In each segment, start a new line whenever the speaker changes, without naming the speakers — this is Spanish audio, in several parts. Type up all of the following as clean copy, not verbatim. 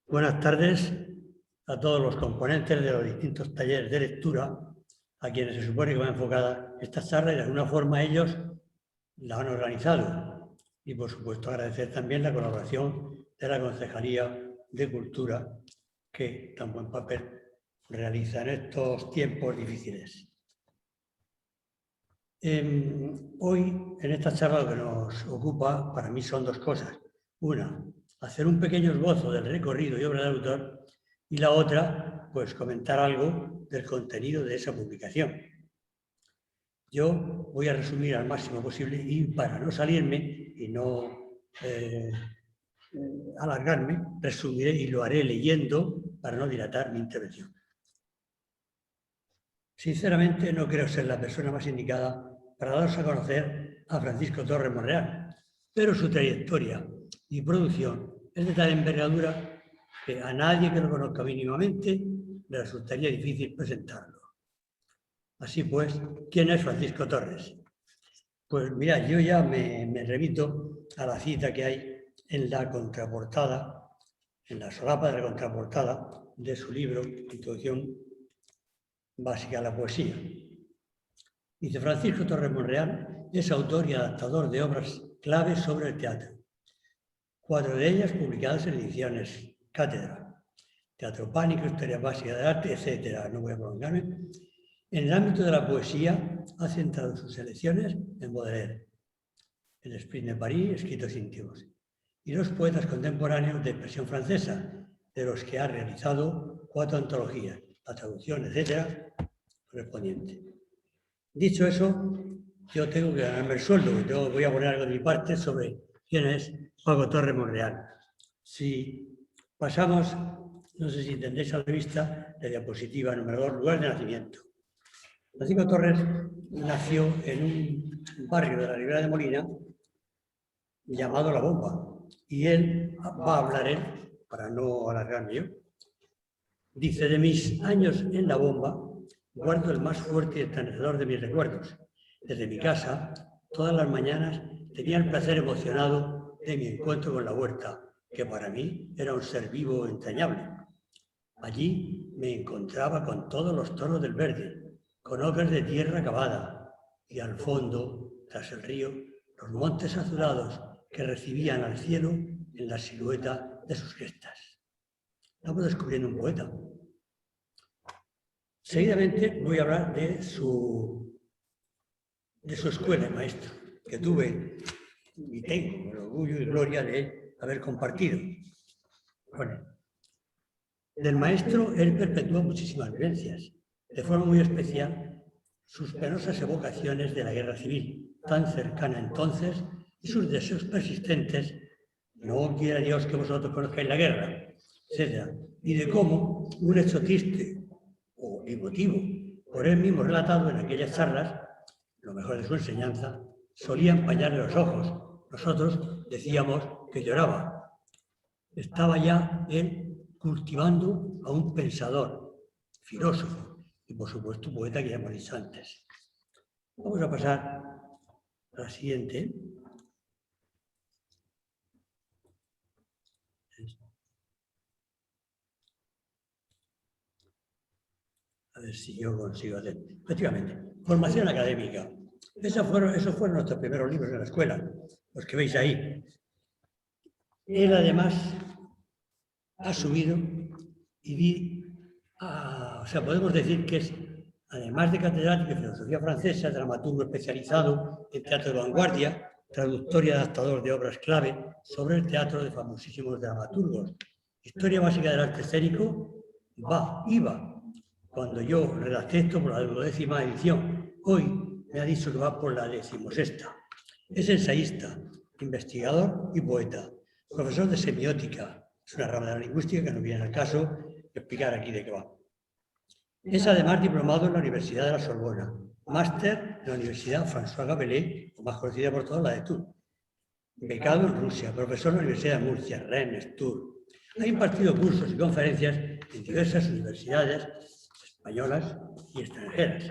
Buenas tardes a todos los componentes de los distintos talleres de lectura, a quienes se supone que va enfocada esta charla y de alguna forma ellos la han organizado. Y por supuesto agradecer también la colaboración de la Concejalía de Cultura, que tan buen papel realiza en estos tiempos difíciles. Hoy, en esta charla, lo que nos ocupa para mí son dos cosas. Una, hacer un pequeño esbozo del recorrido y obra del autor, y la otra, pues comentar algo del contenido de esa publicación. Yo voy a resumir al máximo posible y para no salirme y no alargarme, resumiré y lo haré leyendo para no dilatar mi intervención. Sinceramente, no creo ser la persona más indicada para daros a conocer a Francisco Torres Monreal, pero su trayectoria y producción es de tal envergadura que a nadie que lo conozca mínimamente le resultaría difícil presentarlo. Así pues, ¿quién es Francisco Torres? Pues mirad, yo ya me remito a la cita que hay en la contraportada, en la solapa de la contraportada de su libro, Introducción Básica a la Poesía. Dice: Francisco Torres Monreal es autor y adaptador de obras claves sobre el teatro. 4 de ellas publicadas en ediciones Cátedra: Teatro Pánico, Historia Básica del Arte, etc. No voy a prolongarme. En el ámbito de la poesía ha centrado sus selecciones en Baudelaire, El Esprit de París, Escritos íntimos, y los poetas contemporáneos de expresión francesa, de los que ha realizado 4 antologías, la traducción, etc., correspondiente. Dicho eso, yo tengo que ganarme el sueldo, porque voy a poner algo de mi parte sobre quién es Paco Torres Monreal. Si pasamos, no sé si tendréis a la vista, la diapositiva número 2, lugar de nacimiento. Francisco Torres nació en un barrio de la Ribera de Molina llamado La Bomba, y él va a hablar para no alargarme yo. Dice: de mis años en La Bomba, guardo el más fuerte y estremecedor de mis recuerdos. Desde mi casa, todas las mañanas, tenía el placer emocionado de mi encuentro con la huerta, que para mí era un ser vivo entrañable. Allí me encontraba con todos los tonos del verde, con ocres de tierra cavada, y al fondo, tras el río, los montes azulados que recibían al cielo en la silueta de sus crestas. Estamos descubriendo un poeta. Seguidamente voy a hablar de su escuela de maestro, que tuve y tengo el orgullo y gloria de haber compartido con él. Del maestro, él perpetuó muchísimas vivencias, de forma muy especial sus penosas evocaciones de la guerra civil, tan cercana entonces, y sus deseos persistentes: no quiera Dios que vosotros conozcáis la guerra, etc. Y de cómo un hecho triste o emotivo, por él mismo relatado en aquellas charlas, lo mejor de su enseñanza, solía empañarle los ojos. Nosotros decíamos que lloraba. Estaba ya él cultivando a un pensador, filósofo y, por supuesto, poeta, que ya hemos dicho antes. Vamos a pasar a la siguiente. A ver si yo consigo hacer. Efectivamente, formación académica. Esos fueron nuestros primeros libros en la escuela, los que veis ahí. Él, además, ha subido podemos decir que es, además de catedrático de filosofía francesa, dramaturgo especializado en teatro de vanguardia, traductor y adaptador de obras clave sobre el teatro de famosísimos dramaturgos. Historia básica del arte escénico iba cuando yo redacté esto por la 12ª edición. Hoy me ha dicho que va por la 16ª. Es ensayista, investigador y poeta, profesor de semiótica. Es una rama de la lingüística que no viene al caso explicar aquí de qué va. Es además diplomado en la Universidad de la Sorbona, máster en la Universidad François Rabelais, o más conocida por todos, la de Tours. Becado en Rusia, profesor en la Universidad de Murcia, Rennes, Tours. Ha impartido cursos y conferencias en diversas universidades españolas y extranjeras.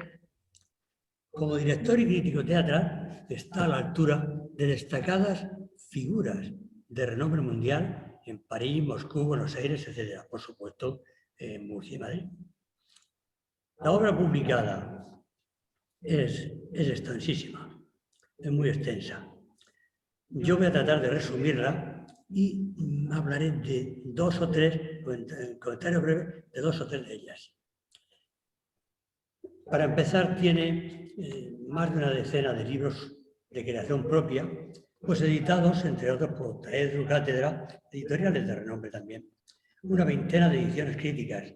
Como director y crítico teatral, está a la altura de destacadas figuras de renombre mundial en París, Moscú, Buenos Aires, etc. Por supuesto, en Murcia y Madrid. La obra publicada es extensísima, es muy extensa. Yo voy a tratar de resumirla y hablaré de dos o tres, comentarios breves de dos o tres de ellas. Para empezar, tiene más de una decena de libros de creación propia, pues editados, entre otros, por Taedru Cátedra, editoriales de renombre también. Una veintena de ediciones críticas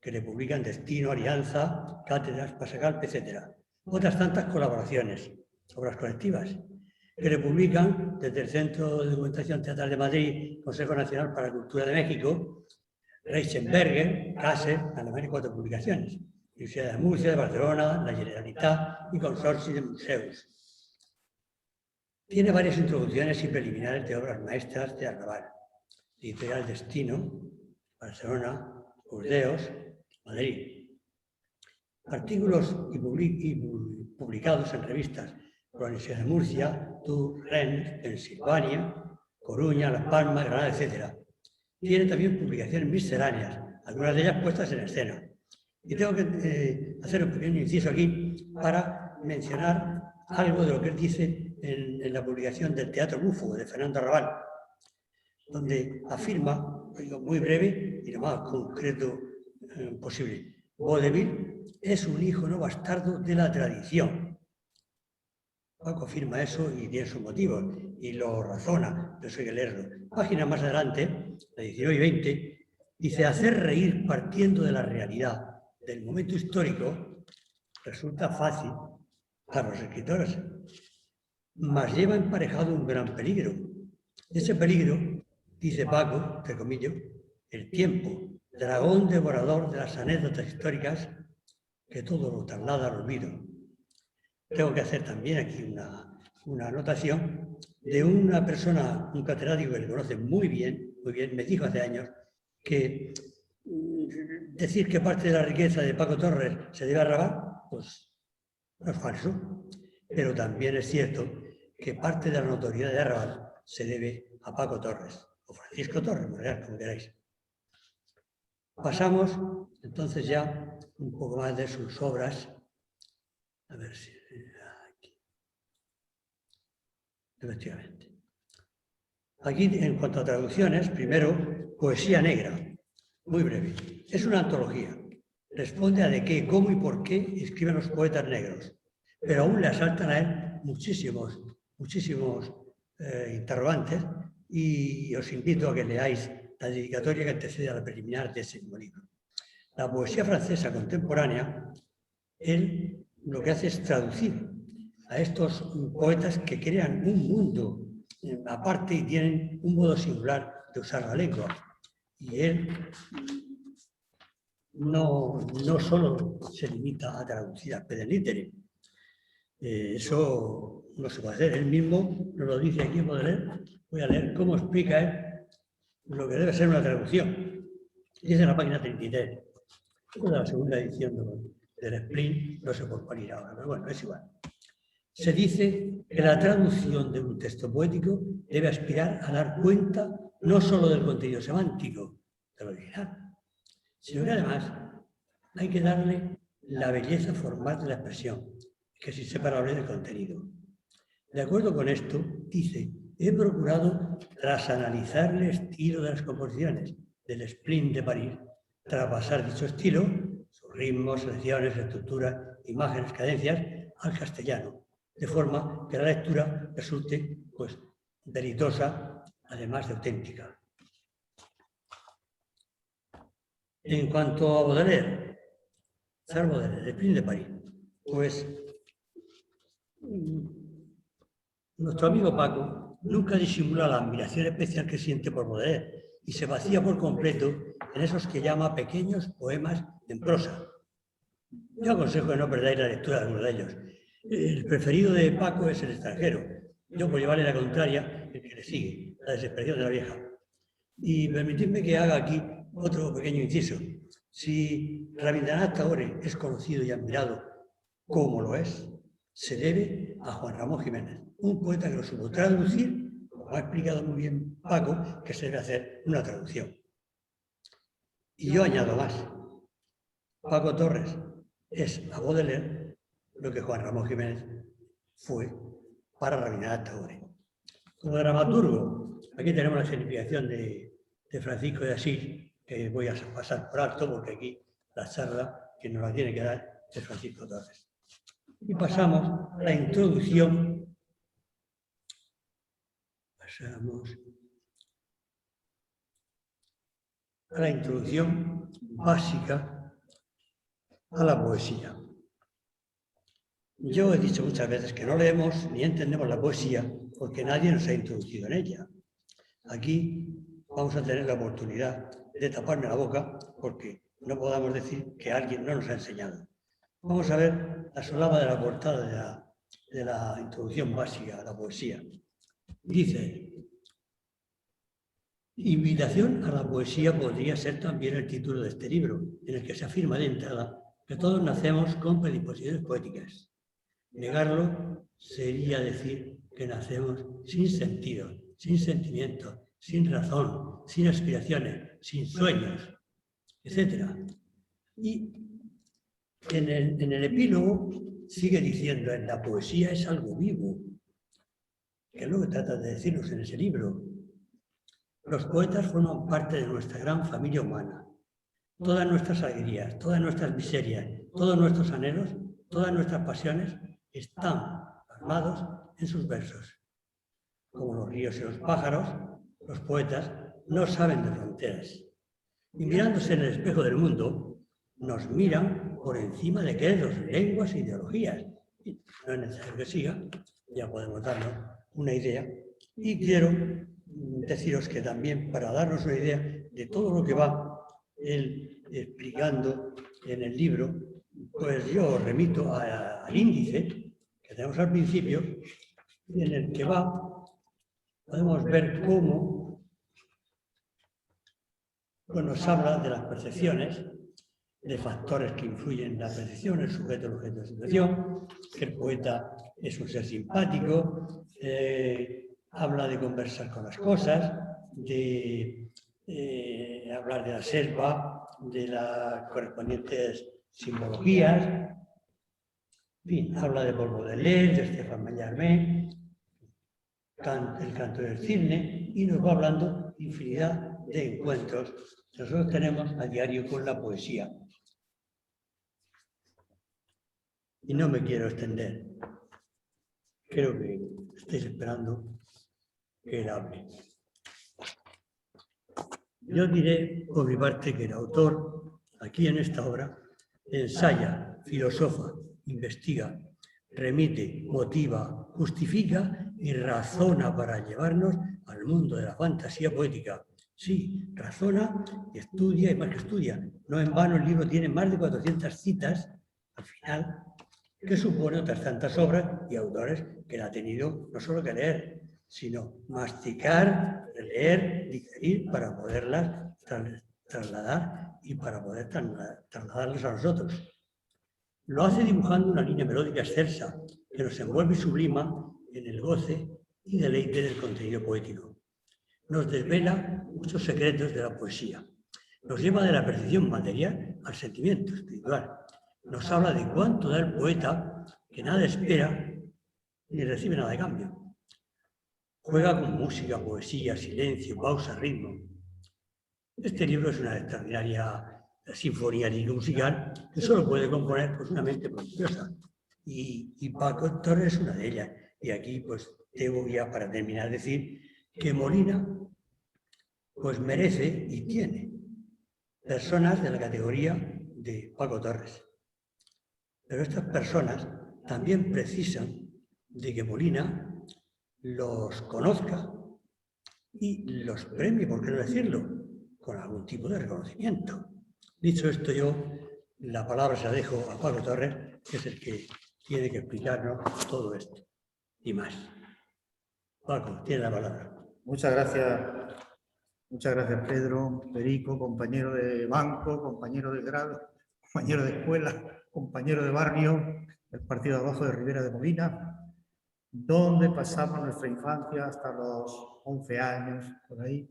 que le publican Destino, Alianza, Cátedras, Pasacalpe, etc. Otras tantas colaboraciones, obras colectivas, que le publican desde el Centro de Documentación Teatral de Madrid, Consejo Nacional para la Cultura de México, Reichenberger, Kassel, Alemania, 4 publicaciones. Universidad de Murcia, de Barcelona, la Generalitat y Consorci de Museus. Tiene varias introducciones y preliminares de obras maestras de Arrabal, Editorial Destino, Barcelona, Burdeos, Madrid. Artículos publicados en revistas por la Universidad de Murcia, Tours, Rennes, Pensilvania, Coruña, Las Palmas, Granada, etc. Tiene también publicaciones misceláneas, algunas de ellas puestas en escena. Y tengo que hacer un pequeño inciso aquí para mencionar algo de lo que él dice en la publicación del Teatro Bufo de Fernando Arrabal, donde afirma, digo muy breve y lo más concreto posible, Vaudeville es un hijo no bastardo de la tradición. Paco afirma eso y tiene sus motivos y lo razona, pero eso hay que leerlo. Páginas más adelante, la 19 y 20, dice: hacer reír partiendo de la realidad del momento histórico resulta fácil para los escritores, mas lleva emparejado un gran peligro. Ese peligro, dice Paco, entre comillas, el tiempo, dragón devorador de las anécdotas históricas que todo lo traslada al olvido. Tengo que hacer también aquí una anotación de una persona, un catedrático que le conoce muy bien, me dijo hace años que decir que parte de la riqueza de Paco Torres se debe a Arrabal, pues no es falso, pero también es cierto que parte de la notoriedad de Arrabal se debe a Paco Torres, o Francisco Torres, como queráis. Pasamos entonces ya un poco más de sus obras. A ver si... Aquí. Efectivamente. Aquí, en cuanto a traducciones, primero, Poesía Negra, muy breve. Es una antología. Responde a de qué, cómo y por qué escriben los poetas negros. Pero aún le asaltan a él muchísimos interrogantes y os invito a que leáis la dedicatoria que antecede a la preliminar de ese mismo libro. La poesía francesa contemporánea, él lo que hace es traducir a estos poetas que crean un mundo aparte y tienen un modo singular de usar la lengua. Y él no solo se limita a traducir a pedem litere. Eso no se puede hacer. Él mismo nos lo dice aquí en Baudelaire. Voy a leer cómo explica él lo que debe ser una traducción. Dice en la página 33. Es la segunda edición del Sprint, no sé por cuál ir ahora, pero bueno, es igual. Se dice que la traducción de un texto poético debe aspirar a dar cuenta no solo del contenido semántico del original, sino que además hay que darle la belleza formal de la expresión, que es inseparable del contenido. De acuerdo con esto, dice: he procurado, tras analizar el estilo de las composiciones del Sprint de París, traspasar dicho estilo, sus ritmos, selecciones, estructura, imágenes, cadencias, al castellano, de forma que la lectura resulte, pues, deleitosa, además de auténtica. En cuanto a Baudelaire, Charles Baudelaire, el Sprint de París, pues nuestro amigo Paco nunca disimula la admiración especial que siente por Baudelaire y se vacía por completo en esos que llama pequeños poemas en prosa. Yo aconsejo que no perdáis la lectura de alguno de ellos. El preferido de Paco es El extranjero. Yo, por llevarle la contraria, el que le sigue, La desesperación de la vieja. Y permitidme que haga aquí otro pequeño inciso. Si Rabindranath Tagore es conocido y admirado como lo es, se debe a Juan Ramón Jiménez, un poeta que lo supo traducir ha explicado muy bien Paco, que se debe hacer una traducción. Y yo añado más. Paco Torres es a Baudelaire lo que Juan Ramón Jiménez fue para Rabindranath Tagore. Como dramaturgo, aquí tenemos la significación de Francisco de Asís, que voy a pasar por alto porque aquí la charla que nos la tiene que dar es Francisco Torres. Y pasamos a la introducción. Pasamos a la introducción básica a la poesía. Yo he dicho muchas veces que no leemos ni entendemos la poesía porque nadie nos ha introducido en ella. Aquí vamos a tener la oportunidad de taparme la boca porque no podamos decir que alguien no nos ha enseñado. Vamos a ver la solapa de la portada de la introducción básica a la poesía. Dice: invitación a la poesía podría ser también el título de este libro, en el que se afirma de entrada que todos nacemos con predisposiciones poéticas. Negarlo sería decir que nacemos sin sentido, sin sentimiento, sin razón, sin aspiraciones, sin sueños, etc. Y en el epílogo sigue diciendo: en la poesía es algo vivo, que es lo que trata de decirnos en ese libro. Los poetas forman parte de nuestra gran familia humana. Todas nuestras alegrías, todas nuestras miserias, todos nuestros anhelos, todas nuestras pasiones están plasmados en sus versos. Como los ríos y los pájaros, los poetas no saben de fronteras. Y mirándose en el espejo del mundo, nos miran por encima de credos, lenguas e ideologías. Y no es necesario que siga, ya podemos darnos una idea. Y quiero deciros que también, para darnos una idea de todo lo que va él explicando en el libro, pues yo os remito al índice que tenemos al principio, en el que podemos ver cómo nos habla de las percepciones, de factores que influyen en la percepción, el sujeto, el objeto de situación, que el poeta es un ser simpático, habla de conversar con las cosas, de hablar de la selva, de las correspondientes simbologías, en fin, habla de Baudelaire, de Stéphane Mallarmé, el canto del cisne, y nos va hablando de infinidad de encuentros que nosotros tenemos a diario con la poesía. Y no me quiero extender. Creo que estáis esperando que él hable. Yo diré, por mi parte, que el autor, aquí en esta obra, ensaya, filosofa, investiga, remite, motiva, justifica y razona para llevarnos al mundo de la fantasía poética. Sí, razona, estudia y más que estudia. No en vano el libro tiene más de 400 citas al final, que supone otras tantas obras y autores que él ha tenido no solo que leer, sino masticar, leer, digerir para poderlas trasladar y para poder trasladarlas a nosotros. Lo hace dibujando una línea melódica excelsa que nos envuelve y sublima en el goce y deleite del contenido poético. Nos desvela muchos secretos de la poesía. Nos lleva de la percepción material al sentimiento espiritual. Nos habla de cuánto da el poeta, que nada espera ni recibe nada de cambio. Juega con música, poesía, silencio, pausa, ritmo. Este libro es una extraordinaria sinfonía lírica musical que solo puede componer pues, una mente prodigiosa. Y Paco Torres es una de ellas. Y aquí pues debo ya para terminar decir que Molina pues merece y tiene personas de la categoría de Paco Torres. Pero estas personas también precisan de que Molina los conozca y los premie, por qué no decirlo, con algún tipo de reconocimiento. Dicho esto, yo la palabra se la dejo a Paco Torres, que es el que tiene que explicarnos todo esto y más. Paco, tiene la palabra.
Muchas gracias Pedro, Perico, compañero de banco, compañero de grado, compañero de escuela, compañero de barrio, del partido de abajo de Ribera de Molina. donde pasamos nuestra infancia hasta los 11 años, por ahí,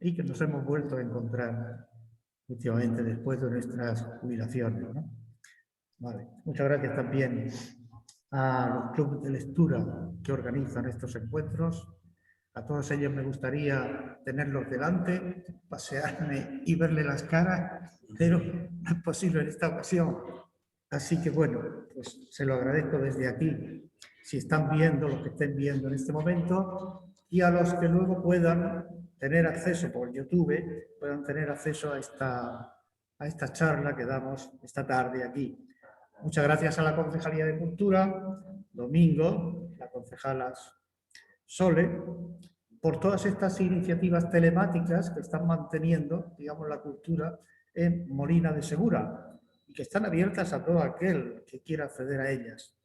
y que nos hemos vuelto a encontrar últimamente después de nuestras jubilaciones, ¿no? Vale. Muchas gracias también a los clubes de lectura que organizan estos encuentros. A todos ellos me gustaría tenerlos delante, pasearme y verle las caras, pero no es posible en esta ocasión. Así que bueno, pues se lo agradezco desde aquí, si están viendo lo que estén viendo en este momento, y a los que luego puedan tener acceso por YouTube, puedan tener acceso a esta charla que damos esta tarde aquí. Muchas gracias a la Concejalía de Cultura, Domingo, la concejala Sole, por todas estas iniciativas telemáticas que están manteniendo, digamos, la cultura en Molina de Segura y que están abiertas a todo aquel que quiera acceder a ellas.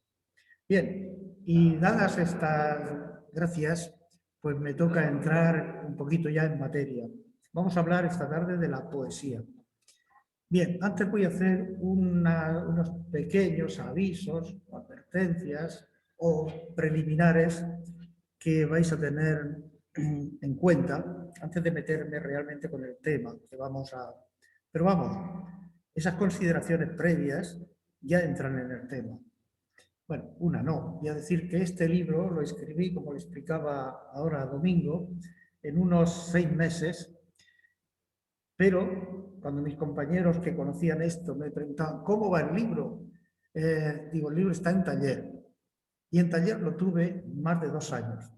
Bien, y dadas estas gracias, pues me toca entrar un poquito ya en materia. Vamos a hablar esta tarde de la poesía. Bien, antes voy a hacer unos pequeños avisos o advertencias o preliminares que vais a tener en cuenta antes de meterme realmente con el tema que vamos a... Pero vamos, esas consideraciones previas ya entran en el tema. Bueno, una no. Voy a decir que este libro lo escribí, como le explicaba ahora a Domingo, en unos 6 meses, pero cuando mis compañeros que conocían esto me preguntaban, ¿cómo va el libro? Digo, el libro está en taller. Y en taller lo tuve más de 2 años.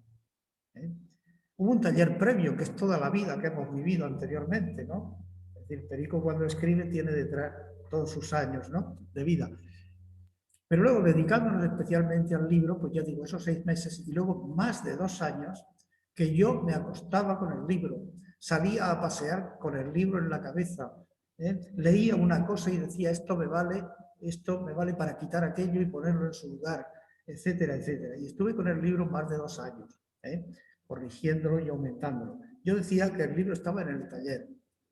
Hubo un taller previo, que es toda la vida que hemos vivido anteriormente, ¿no? Es decir, Perico cuando escribe tiene detrás todos sus años, ¿no?, de vida. Pero luego, dedicándonos especialmente al libro, pues ya digo, esos 6 meses y luego más de 2 años que yo me acostaba con el libro, salía a pasear con el libro en la cabeza, leía una cosa y decía, esto me vale para quitar aquello y ponerlo en su lugar, etcétera, etcétera. Y estuve con el libro más de 2 años, corrigiéndolo y aumentándolo. Yo decía que el libro estaba en el taller,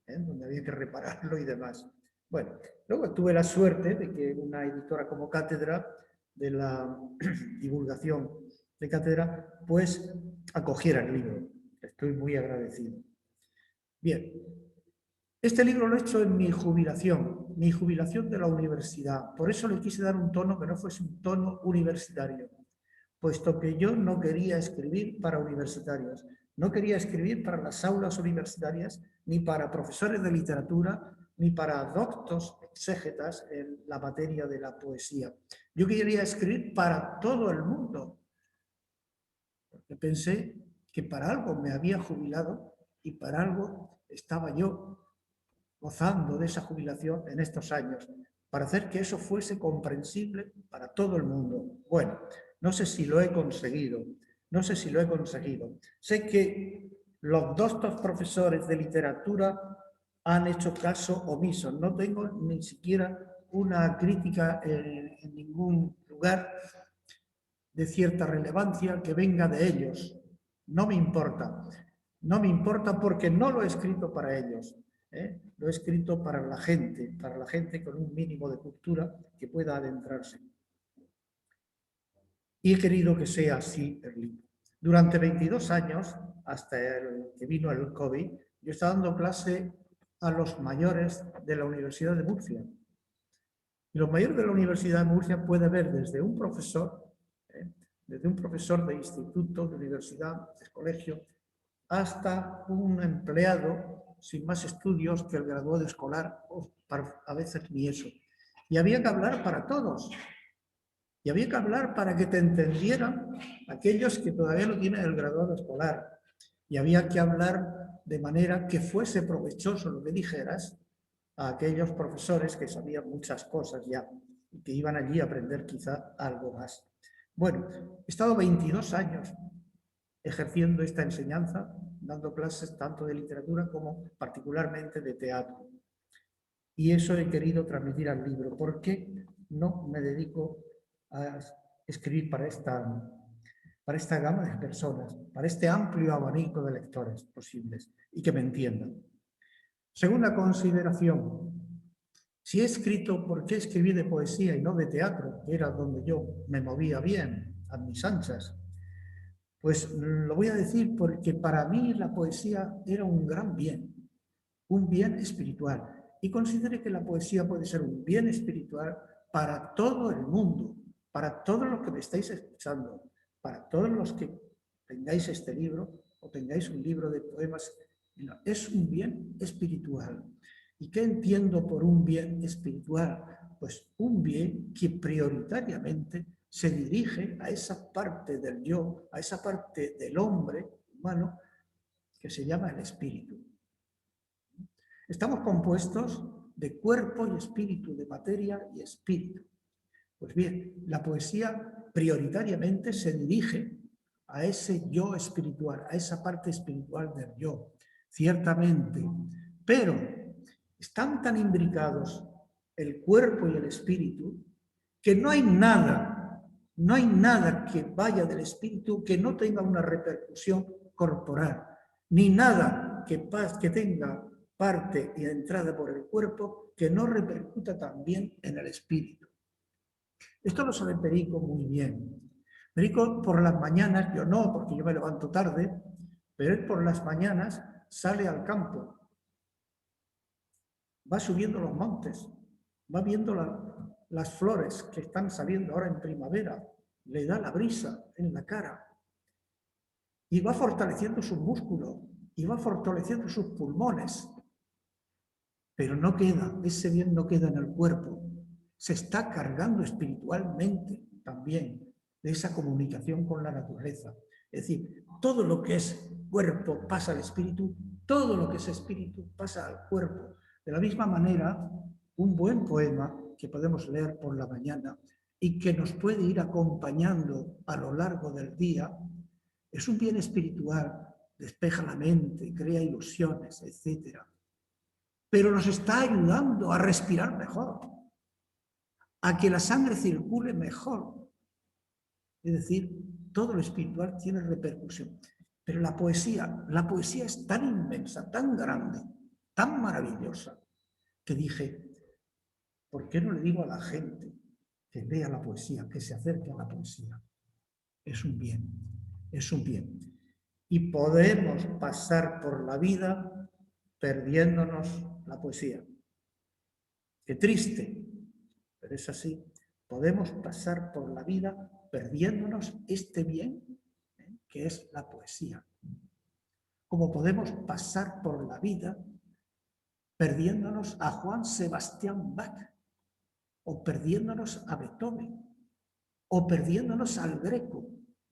donde había que repararlo y demás. Bueno, luego tuve la suerte de que una editora como Cátedra, de la divulgación de Cátedra, pues acogiera el libro. Estoy muy agradecido. Bien, este libro lo he hecho en mi jubilación de la universidad. Por eso le quise dar un tono que no fuese un tono universitario, puesto que yo no quería escribir para universitarios, no quería escribir para las aulas universitarias, ni para profesores de literatura, ni para doctos exégetas en la materia de la poesía. Yo quería escribir para todo el mundo, porque pensé que para algo me había jubilado y para algo estaba yo gozando de esa jubilación en estos años, para hacer que eso fuese comprensible para todo el mundo. Bueno, no sé si lo he conseguido, Sé que los 2 profesores de literatura han hecho caso omiso. No tengo ni siquiera una crítica en ningún lugar de cierta relevancia que venga de ellos. No me importa. No me importa porque no lo he escrito para ellos. Lo he escrito para la gente con un mínimo de cultura que pueda adentrarse. Y he querido que sea así el libro. Durante 22 años, hasta que vino el COVID, yo estaba dando clase a los mayores de la Universidad de Murcia. Y los mayores de la Universidad de Murcia puede ver desde un profesor de instituto, de universidad, de colegio, hasta un empleado sin más estudios que el graduado escolar, o a veces ni eso. Y había que hablar para todos. Y había que hablar para que te entendieran aquellos que todavía no tienen el graduado escolar. Y había que hablar de manera que fuese provechoso lo que dijeras a aquellos profesores que sabían muchas cosas ya y que iban allí a aprender quizá algo más. Bueno, he estado 22 años ejerciendo esta enseñanza, dando clases tanto de literatura como particularmente de teatro. Y eso he querido transmitir al libro. ¿Por qué no me dedico a escribir para esta gama de personas, para este amplio abanico de lectores posibles y que me entiendan? Segunda consideración, si he escrito, ¿por qué escribí de poesía y no de teatro? Que era donde yo me movía bien, a mis anchas. Pues lo voy a decir porque para mí la poesía era un gran bien, un bien espiritual. Y considero que la poesía puede ser un bien espiritual para todo el mundo, para todos los que me estáis escuchando, para todos los que tengáis este libro o tengáis un libro de poemas. Es un bien espiritual. ¿Y qué entiendo por un bien espiritual? Pues un bien que prioritariamente se dirige a esa parte del yo, a esa parte del hombre humano que se llama el espíritu. Estamos compuestos de cuerpo y espíritu, de materia y espíritu. Pues bien, la poesía prioritariamente se dirige a ese yo espiritual, a esa parte espiritual del yo, ciertamente, pero están tan imbricados el cuerpo y el espíritu que no hay nada que vaya del espíritu que no tenga una repercusión corporal, ni nada que tenga parte y entrada por el cuerpo que no repercuta también en el espíritu. Esto lo sabe Perico muy bien. Perico por las mañanas, yo no, porque yo me levanto tarde, pero él por las mañanas sale al campo, va subiendo los montes, va viendo las flores que están saliendo ahora en primavera, le da la brisa en la cara y va fortaleciendo sus músculos y va fortaleciendo sus pulmones. Pero no queda, ese bien no queda en el cuerpo, se está cargando espiritualmente también de esa comunicación con la naturaleza. Es decir, todo lo que es cuerpo pasa al espíritu, todo lo que es espíritu pasa al cuerpo. De la misma manera, un buen poema que podemos leer por la mañana y que nos puede ir acompañando a lo largo del día, es un bien espiritual, despeja la mente, crea ilusiones, etc. Pero nos está ayudando a respirar mejor, a que la sangre circule mejor. Es decir, todo lo espiritual tiene repercusión. Pero la poesía es tan inmensa, tan grande, tan maravillosa, que dije, ¿por qué no le digo a la gente que lea la poesía, que se acerque a la poesía? Es un bien, es un bien. Y podemos pasar por la vida perdiéndonos la poesía. Qué triste, pero es así. Podemos pasar por la vida perdiéndonos este bien, que es la poesía. Como podemos pasar por la vida perdiéndonos a Juan Sebastián Bach, o perdiéndonos a Beethoven, o perdiéndonos al Greco,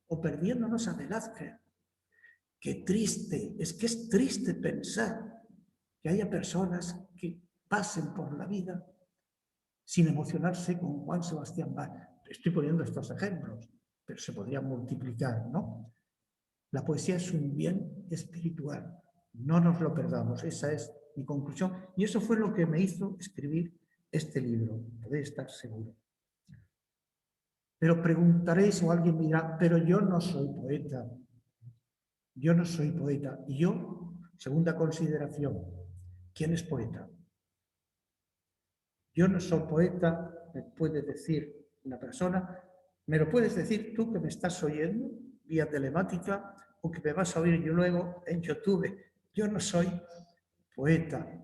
o perdiéndonos a Velázquez. Qué triste, es que es triste pensar que haya personas que pasen por la vida sin emocionarse con Juan Sebastián Bach. Estoy poniendo estos ejemplos, pero se podrían multiplicar, ¿no? La poesía es un bien espiritual, no nos lo perdamos, esa es mi conclusión. Y eso fue lo que me hizo escribir este libro, podéis estar seguros. Pero preguntaréis o alguien me dirá, pero yo no soy poeta. Yo no soy poeta. Y yo, segunda consideración, ¿quién es poeta? Yo no soy poeta, me puede decir una persona, me lo puedes decir tú que me estás oyendo vía telemática o que me vas a oír yo luego en YouTube. Yo no soy poeta.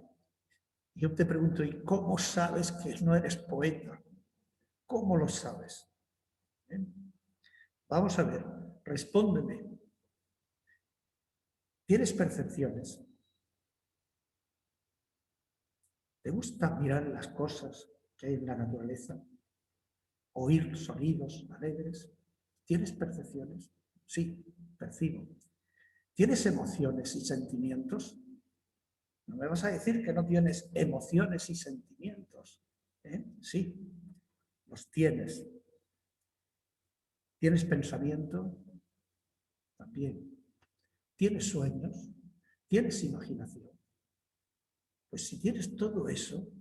Yo te pregunto, ¿y cómo sabes que no eres poeta? ¿Cómo lo sabes? ¿Eh? Vamos a ver, respóndeme. ¿Tienes percepciones? ¿Te gusta mirar las cosas que hay en la naturaleza? ¿Oír sonidos alegres? ¿Tienes percepciones? Sí, percibo. ¿Tienes emociones y sentimientos? No me vas a decir que no tienes emociones y sentimientos. Sí, los tienes. ¿Tienes pensamiento? También. ¿Tienes sueños? ¿Tienes imaginación? Pues si tienes todo eso,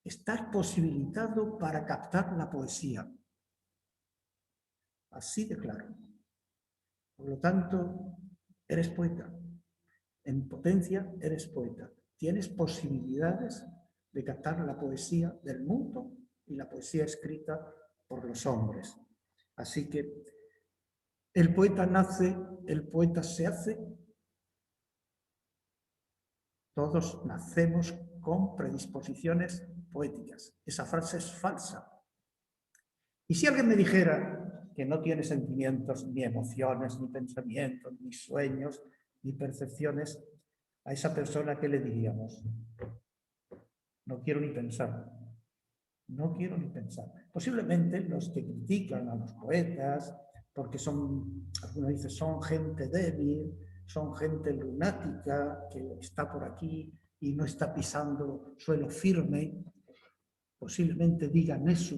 estás posibilitado para captar la poesía. Así de claro. Por lo tanto, eres poeta. En potencia eres poeta. Tienes posibilidades de captar la poesía del mundo y la poesía escrita por los hombres. Así que ¿El poeta nace, el poeta se hace? Todos nacemos con predisposiciones poéticas. Esa frase es falsa. Y si alguien me dijera que no tiene sentimientos, ni emociones, ni pensamientos, ni sueños, ni percepciones, a esa persona, ¿qué le diríamos? No quiero ni pensar. No quiero ni pensar. Posiblemente los que critican a los poetas, porque son, algunos dicen, son gente débil, son gente lunática que está por aquí y no está pisando suelo firme, posiblemente digan eso,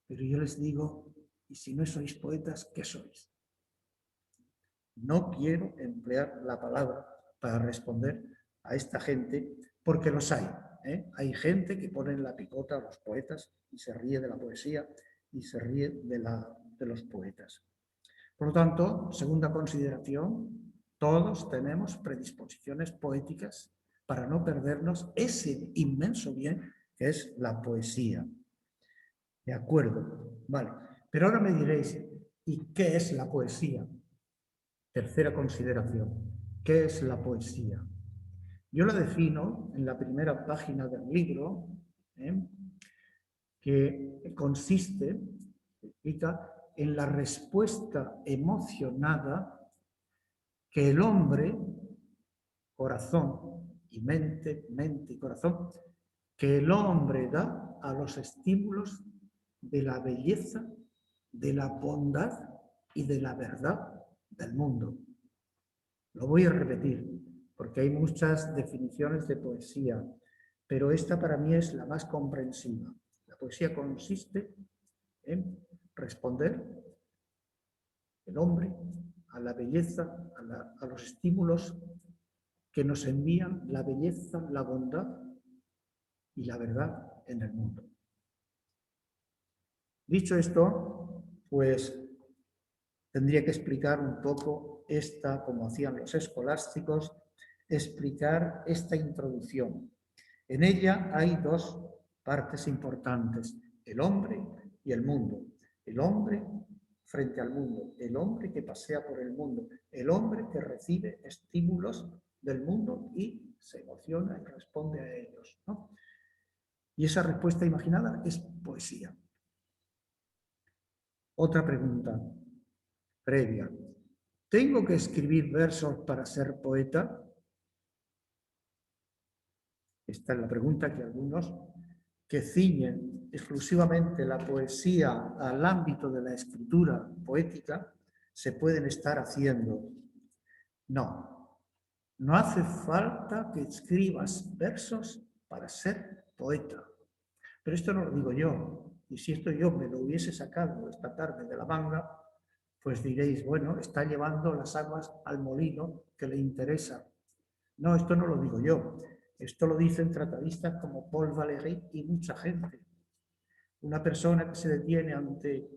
pero yo les digo, y si no sois poetas, ¿qué sois? No quiero emplear la palabra para responder a esta gente, porque los hay. Hay gente que pone en la picota a los poetas y se ríe de la poesía y se ríe de los poetas. Por lo tanto, segunda consideración, todos tenemos predisposiciones poéticas para no perdernos ese inmenso bien que es la poesía. De acuerdo, vale. Pero ahora me diréis, ¿y qué es la poesía? Tercera consideración, ¿qué es la poesía? Yo la defino en la primera página del libro, que consiste, explica, en la respuesta emocionada que el hombre, corazón y mente y corazón, que el hombre da a los estímulos de la belleza, de la bondad y de la verdad del mundo. Lo voy a repetir, porque hay muchas definiciones de poesía, pero esta para mí es la más comprensiva. La poesía consiste en responder el hombre a la belleza, a los estímulos que nos envían la belleza, la bondad y la verdad en el mundo. Dicho esto, pues tendría que explicar un poco esta, como hacían los escolásticos, explicar esta introducción. En ella hay dos partes importantes, el hombre y el mundo. El hombre frente al mundo, el hombre que pasea por el mundo, el hombre que recibe estímulos del mundo y se emociona y responde a ellos, ¿no? Y esa respuesta imaginada es poesía. Otra pregunta previa. ¿Tengo que escribir versos para ser poeta? Esta es la pregunta que algunos que ciñen exclusivamente la poesía al ámbito de la escritura poética se pueden estar haciendo. No, no hace falta que escribas versos para ser poeta. Pero esto no lo digo yo. Y si esto yo me lo hubiese sacado esta tarde de la manga, pues diréis, bueno, está llevando las aguas al molino que le interesa. No, esto no lo digo yo. Esto lo dicen tratadistas como Paul Valéry y mucha gente. Una persona que se detiene ante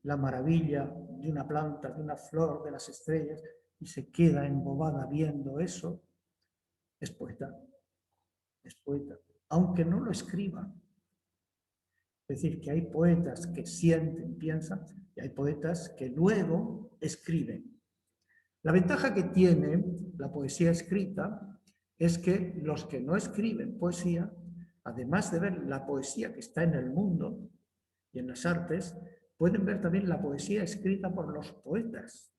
la maravilla de una planta, de una flor, de las estrellas, y se queda embobada viendo eso, es poeta. Es poeta. Aunque no lo escriba. Es decir, que hay poetas que sienten, piensan, y hay poetas que luego escriben. La ventaja que tiene la poesía escrita es que los que no escriben poesía, además de ver la poesía que está en el mundo y en las artes, pueden ver también la poesía escrita por los poetas.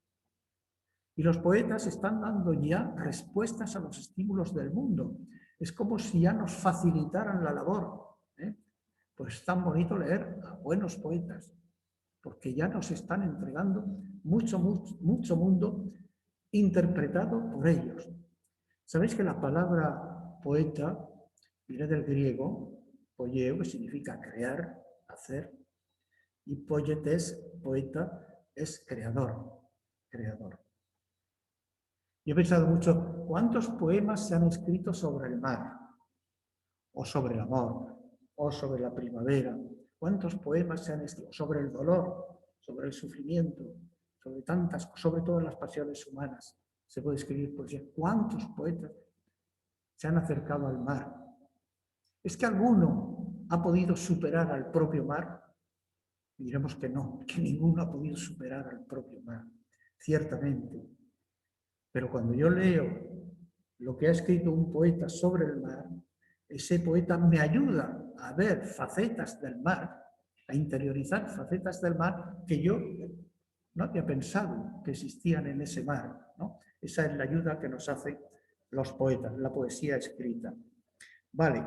Y los poetas están dando ya respuestas a los estímulos del mundo. Es como si ya nos facilitaran la labor. Pues es tan bonito leer a buenos poetas, porque ya nos están entregando mucho mundo interpretado por ellos. ¿Sabéis que la palabra poeta viene del griego, poieo, que significa crear, hacer, y poietes, poeta, es creador, creador. Yo he pensado mucho, ¿cuántos poemas se han escrito sobre el mar? O sobre el amor, o sobre la primavera. ¿Cuántos poemas se han escrito sobre el dolor, sobre el sufrimiento, sobre tantas, sobre todas las pasiones humanas? Se puede escribir poesía. ¿Cuántos poetas se han acercado al mar? ¿Es que alguno ha podido superar al propio mar? Y diremos que no, que ninguno ha podido superar al propio mar. ciertamente. Pero cuando yo leo lo que ha escrito un poeta sobre el mar, ese poeta me ayuda a ver facetas del mar, a interiorizar facetas del mar que yo no había pensado que existían en ese mar, ¿no? Esa es la ayuda que nos hacen los poetas, la poesía escrita. Vale,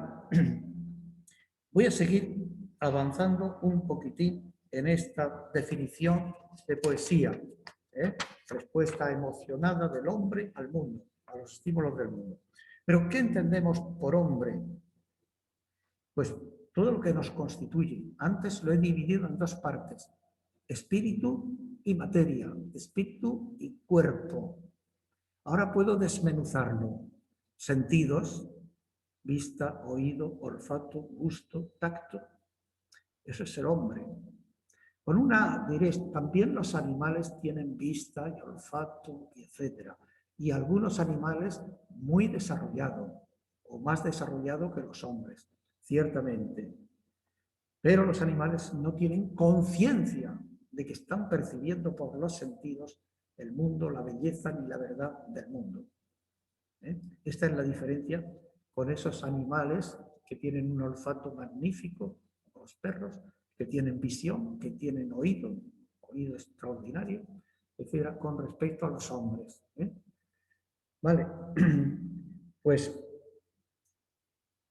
voy a seguir avanzando un poquitín en esta definición de poesía. Respuesta emocionada del hombre al mundo, a los estímulos del mundo. Pero ¿qué entendemos por hombre? Pues todo lo que nos constituye. Antes lo he dividido en dos partes: espíritu y materia, espíritu y cuerpo. Ahora puedo desmenuzarlo. Sentidos, vista, oído, olfato, gusto, tacto. Eso es el hombre. Con una diréis, también los animales tienen vista y olfato, etc. Y algunos animales muy desarrollados, o más desarrollados que los hombres, ciertamente. Pero los animales no tienen conciencia de que están percibiendo por los sentidos el mundo, la belleza ni la verdad del mundo. Esta es la diferencia con esos animales que tienen un olfato magnífico, los perros, que tienen visión, que tienen oído extraordinario, etcétera, con respecto a los hombres. Vale, pues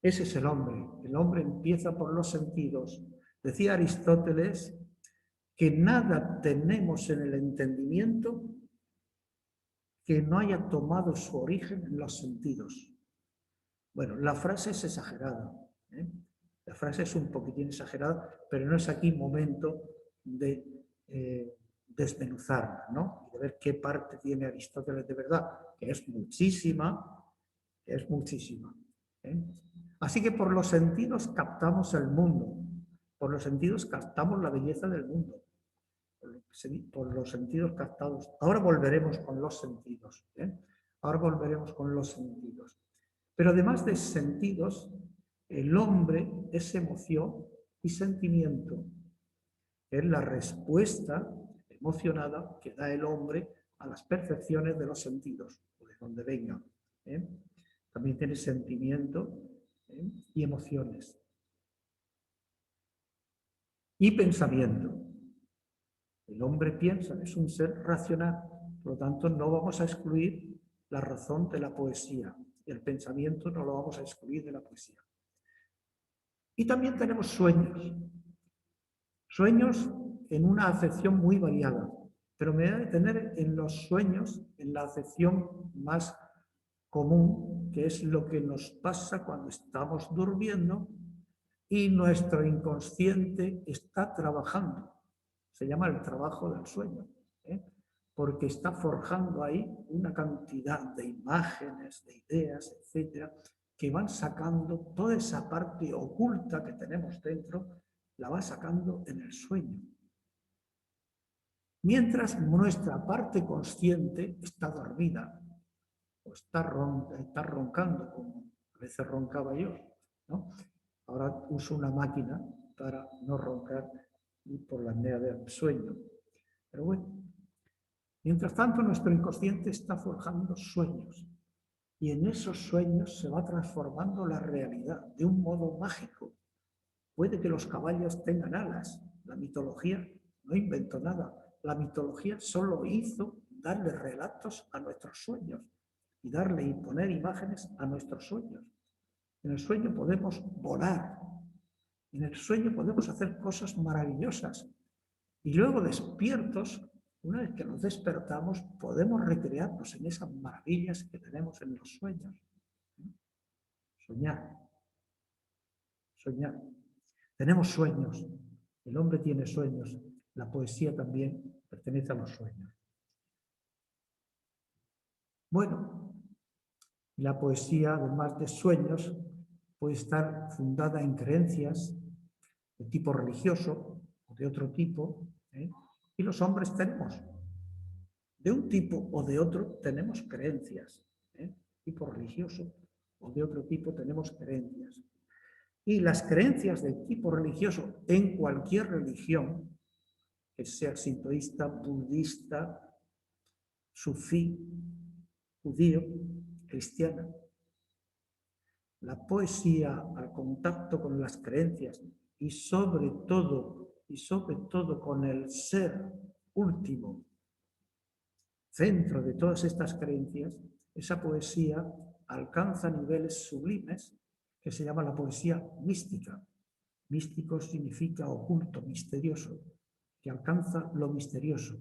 ese es el hombre. El hombre empieza por los sentidos. Decía Aristóteles que nada tenemos en el entendimiento que no haya tomado su origen en los sentidos. Bueno, la frase es exagerada. La frase es un poquitín exagerada, pero no es aquí momento de desmenuzarla, ¿no? Y de ver qué parte tiene Aristóteles de verdad, que es muchísima, Así que por los sentidos captamos el mundo, por los sentidos captamos la belleza del mundo, por los sentidos captados. Ahora volveremos con los sentidos, Ahora volveremos con los sentidos. Pero además de sentidos, el hombre es emoción y sentimiento. Es la respuesta emocionada que da el hombre a las percepciones de los sentidos, o de donde vengan. También tiene sentimiento y emociones. Y pensamiento. El hombre piensa, es un ser racional, por lo tanto no vamos a excluir la razón de la poesía. El pensamiento no lo vamos a excluir de la poesía. Y también tenemos sueños. Sueños en una acepción muy variada, pero me voy a detener en los sueños, en la acepción más común, que es lo que nos pasa cuando estamos durmiendo y nuestro inconsciente está trabajando. Se llama el trabajo del sueño, porque está forjando ahí una cantidad de imágenes, de ideas, etcétera, que van sacando toda esa parte oculta que tenemos dentro, la va sacando en el sueño. Mientras nuestra parte consciente está dormida, o está roncando, como a veces roncaba yo, ¿no? Ahora uso una máquina para no roncar por la apnea del sueño. Pero bueno, mientras tanto nuestro inconsciente está forjando sueños y en esos sueños se va transformando la realidad de un modo mágico. Puede que los caballos tengan alas. La mitología no inventó nada. La mitología solo hizo darle relatos a nuestros sueños y darle y poner imágenes a nuestros sueños. En el sueño podemos volar. En el sueño podemos hacer cosas maravillosas. Y luego despiertos, una vez que nos despertamos, podemos recrearnos en esas maravillas que tenemos en los sueños. Soñar. Soñar. Tenemos sueños. El hombre tiene sueños. La poesía también pertenece a los sueños. Bueno, la poesía, además de sueños, puede estar fundada en creencias de tipo religioso o de otro tipo, y los hombres tenemos, de un tipo o de otro, tenemos creencias, tipo religioso o de otro tipo tenemos creencias. Y las creencias de tipo religioso en cualquier religión, que sea sintoísta, budista, sufí, judío, cristiana. La poesía al contacto con las creencias y sobre todo con el ser último, centro de todas estas creencias, esa poesía alcanza niveles sublimes que se llama la poesía mística. Místico significa oculto, misterioso, que alcanza lo misterioso.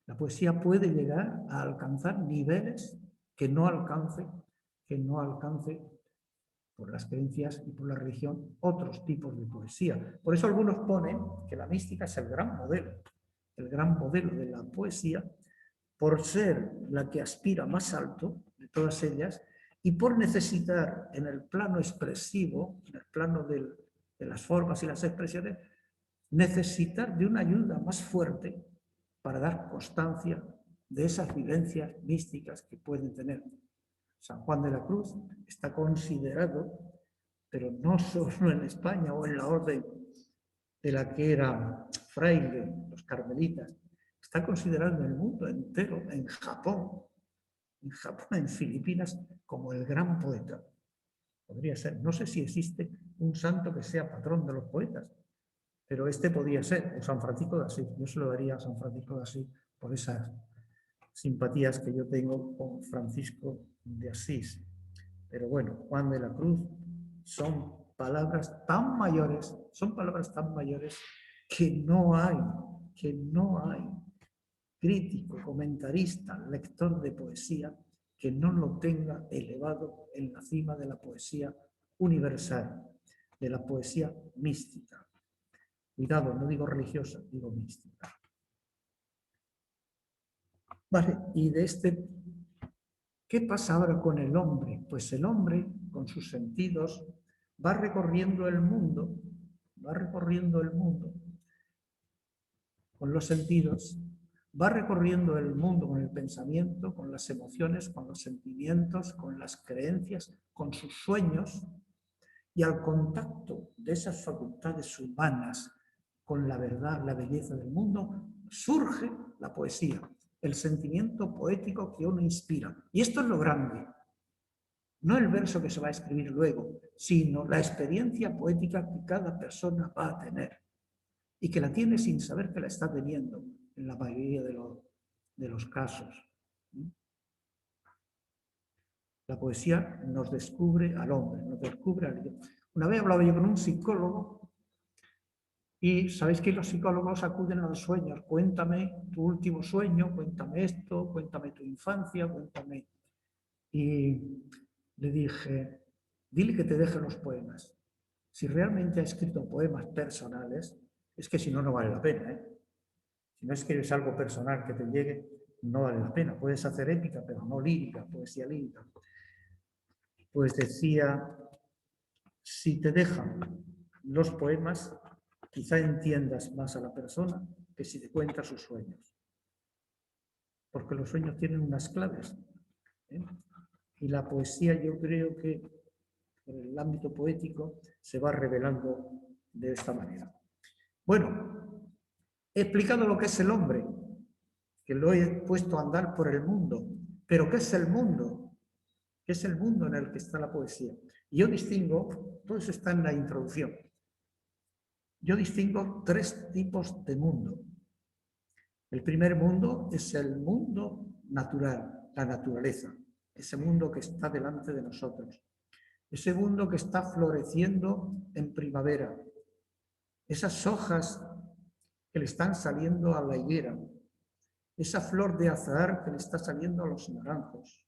La poesía puede llegar a alcanzar niveles que no alcance por las creencias y por la religión otros tipos de poesía. Por eso algunos ponen que la mística es el gran modelo de la poesía, por ser la que aspira más alto de todas ellas y por necesitar en el plano expresivo, en el plano de las formas y las expresiones, necesitar de una ayuda más fuerte para dar constancia de esas vivencias místicas que pueden tener. San Juan de la Cruz está considerado, pero no solo en España o en la orden de la que era fraile, los carmelitas, está considerado en el mundo entero, en Japón, en Filipinas, como el gran poeta. Podría ser, no sé si existe un santo que sea patrón de los poetas, pero este podría ser, o San Francisco de Asís. Yo se lo daría a San Francisco de Asís por esas simpatías que yo tengo con Francisco de Asís. Pero bueno, Juan de la Cruz son palabras tan mayores que no hay crítico, comentarista, lector de poesía que no lo tenga elevado en la cima de la poesía universal, de la poesía mística. Cuidado, no digo religiosa, digo mística. Vale, y ¿qué pasa ahora con el hombre? Pues el hombre, con sus sentidos, va recorriendo el mundo con los sentidos, va recorriendo el mundo con el pensamiento, con las emociones, con los sentimientos, con las creencias, con sus sueños, y al contacto de esas facultades humanas con la verdad, la belleza del mundo, surge la poesía, el sentimiento poético que uno inspira. Y esto es lo grande. No el verso que se va a escribir luego, sino la experiencia poética que cada persona va a tener y que la tiene sin saber que la está teniendo en la mayoría de los casos. La poesía nos descubre al hombre, nos descubre al yo. Una vez hablaba yo con un psicólogo y sabéis que los psicólogos acuden a los sueños. Cuéntame tu último sueño, cuéntame esto, cuéntame tu infancia, cuéntame. Y le dije, dile que te deje los poemas. Si realmente ha escrito poemas personales, es que si no, no vale la pena. Si no escribes algo personal que te llegue, no vale la pena. Puedes hacer épica, pero no lírica, poesía lírica. Pues decía, si te dejan los poemas, quizá entiendas más a la persona que si te cuenta sus sueños. Porque los sueños tienen unas claves. Y la poesía, yo creo que en el ámbito poético se va revelando de esta manera. Bueno, he explicado lo que es el hombre, que lo he puesto a andar por el mundo. Pero ¿qué es el mundo? ¿Qué es el mundo en el que está la poesía? Y yo distingo, todo eso está en la introducción, yo distingo tres tipos de mundo. El primer mundo es el mundo natural, la naturaleza, ese mundo que está delante de nosotros, ese mundo que está floreciendo en primavera, esas hojas que le están saliendo a la higuera, esa flor de azahar que le está saliendo a los naranjos,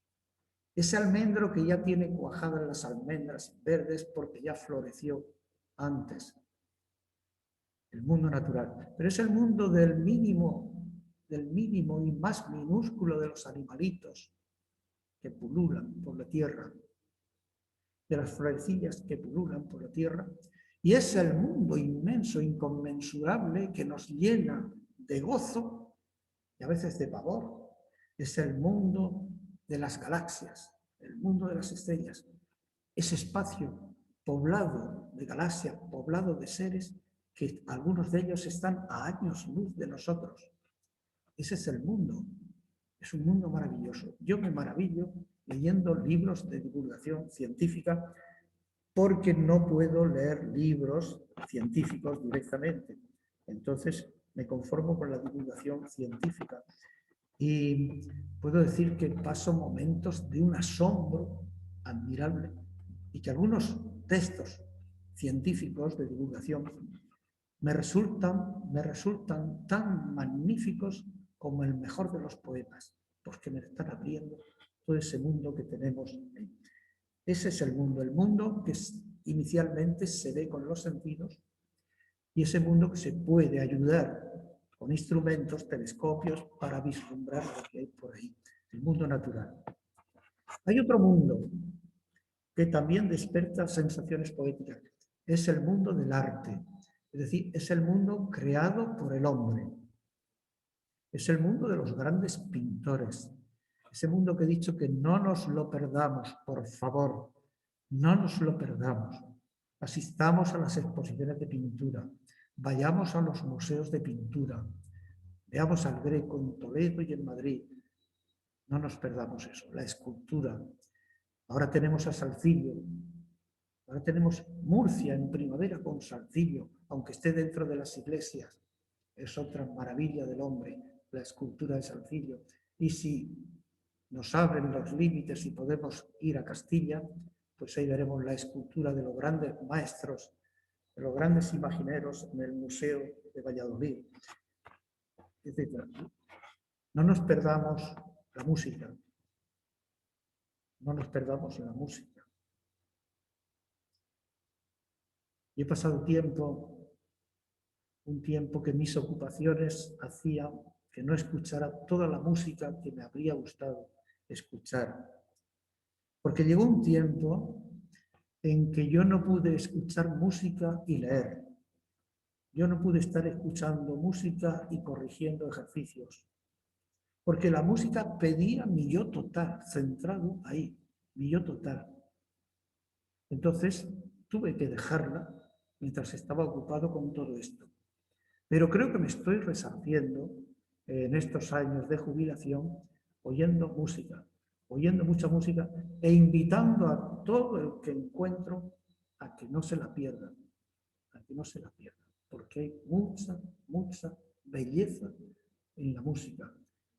ese almendro que ya tiene cuajadas las almendras verdes porque ya floreció antes. El mundo natural. Pero es el mundo del mínimo y más minúsculo de los animalitos que pululan por la tierra, de las florecillas que pululan por la tierra. Y es el mundo inmenso, inconmensurable, que nos llena de gozo y a veces de pavor. Es el mundo de las galaxias, el mundo de las estrellas. Ese espacio poblado de galaxias, poblado de seres que algunos de ellos están a años luz de nosotros. Ese es el mundo. Es un mundo maravilloso. Yo me maravillo leyendo libros de divulgación científica porque no puedo leer libros científicos directamente. Entonces me conformo con la divulgación científica. Y puedo decir que paso momentos de un asombro admirable y que algunos textos científicos de divulgación me resultan tan magníficos como el mejor de los poetas, porque me están abriendo todo ese mundo que tenemos ahí. Ese es el mundo que inicialmente se ve con los sentidos y ese mundo que se puede ayudar con instrumentos, telescopios, para vislumbrar lo que hay por ahí, el mundo natural. Hay otro mundo que también despierta sensaciones poéticas, es el mundo del arte, es decir, es el mundo creado por el hombre, es el mundo de los grandes pintores, ese mundo que he dicho que no nos lo perdamos, por favor, no nos lo perdamos. Asistamos a las exposiciones de pintura, vayamos a los museos de pintura, veamos al Greco en Toledo y en Madrid. No nos perdamos eso, la escultura. Ahora tenemos a Salcillo, ahora tenemos Murcia en primavera con Salcillo, aunque esté dentro de las iglesias. Es otra maravilla del hombre, la escultura de Salcillo. Y si nos abren los límites y podemos ir a Castilla, pues ahí veremos la escultura de los grandes maestros, de los grandes imagineros en el Museo de Valladolid, etc. No nos perdamos la música. No nos perdamos la música. Y he pasado un tiempo que mis ocupaciones hacían que no escuchara toda la música que me habría gustado escuchar. Porque llegó un tiempo en que yo no pude escuchar música y leer. Yo no pude estar escuchando música y corrigiendo ejercicios. Porque la música pedía mi yo total, centrado ahí, mi yo total. Entonces tuve que dejarla mientras estaba ocupado con todo esto. Pero creo que me estoy resarciendo en estos años de jubilación oyendo música, oyendo mucha música e invitando a todo el que encuentro a que no se la pierda, a que no se la pierda, porque hay mucha belleza en la música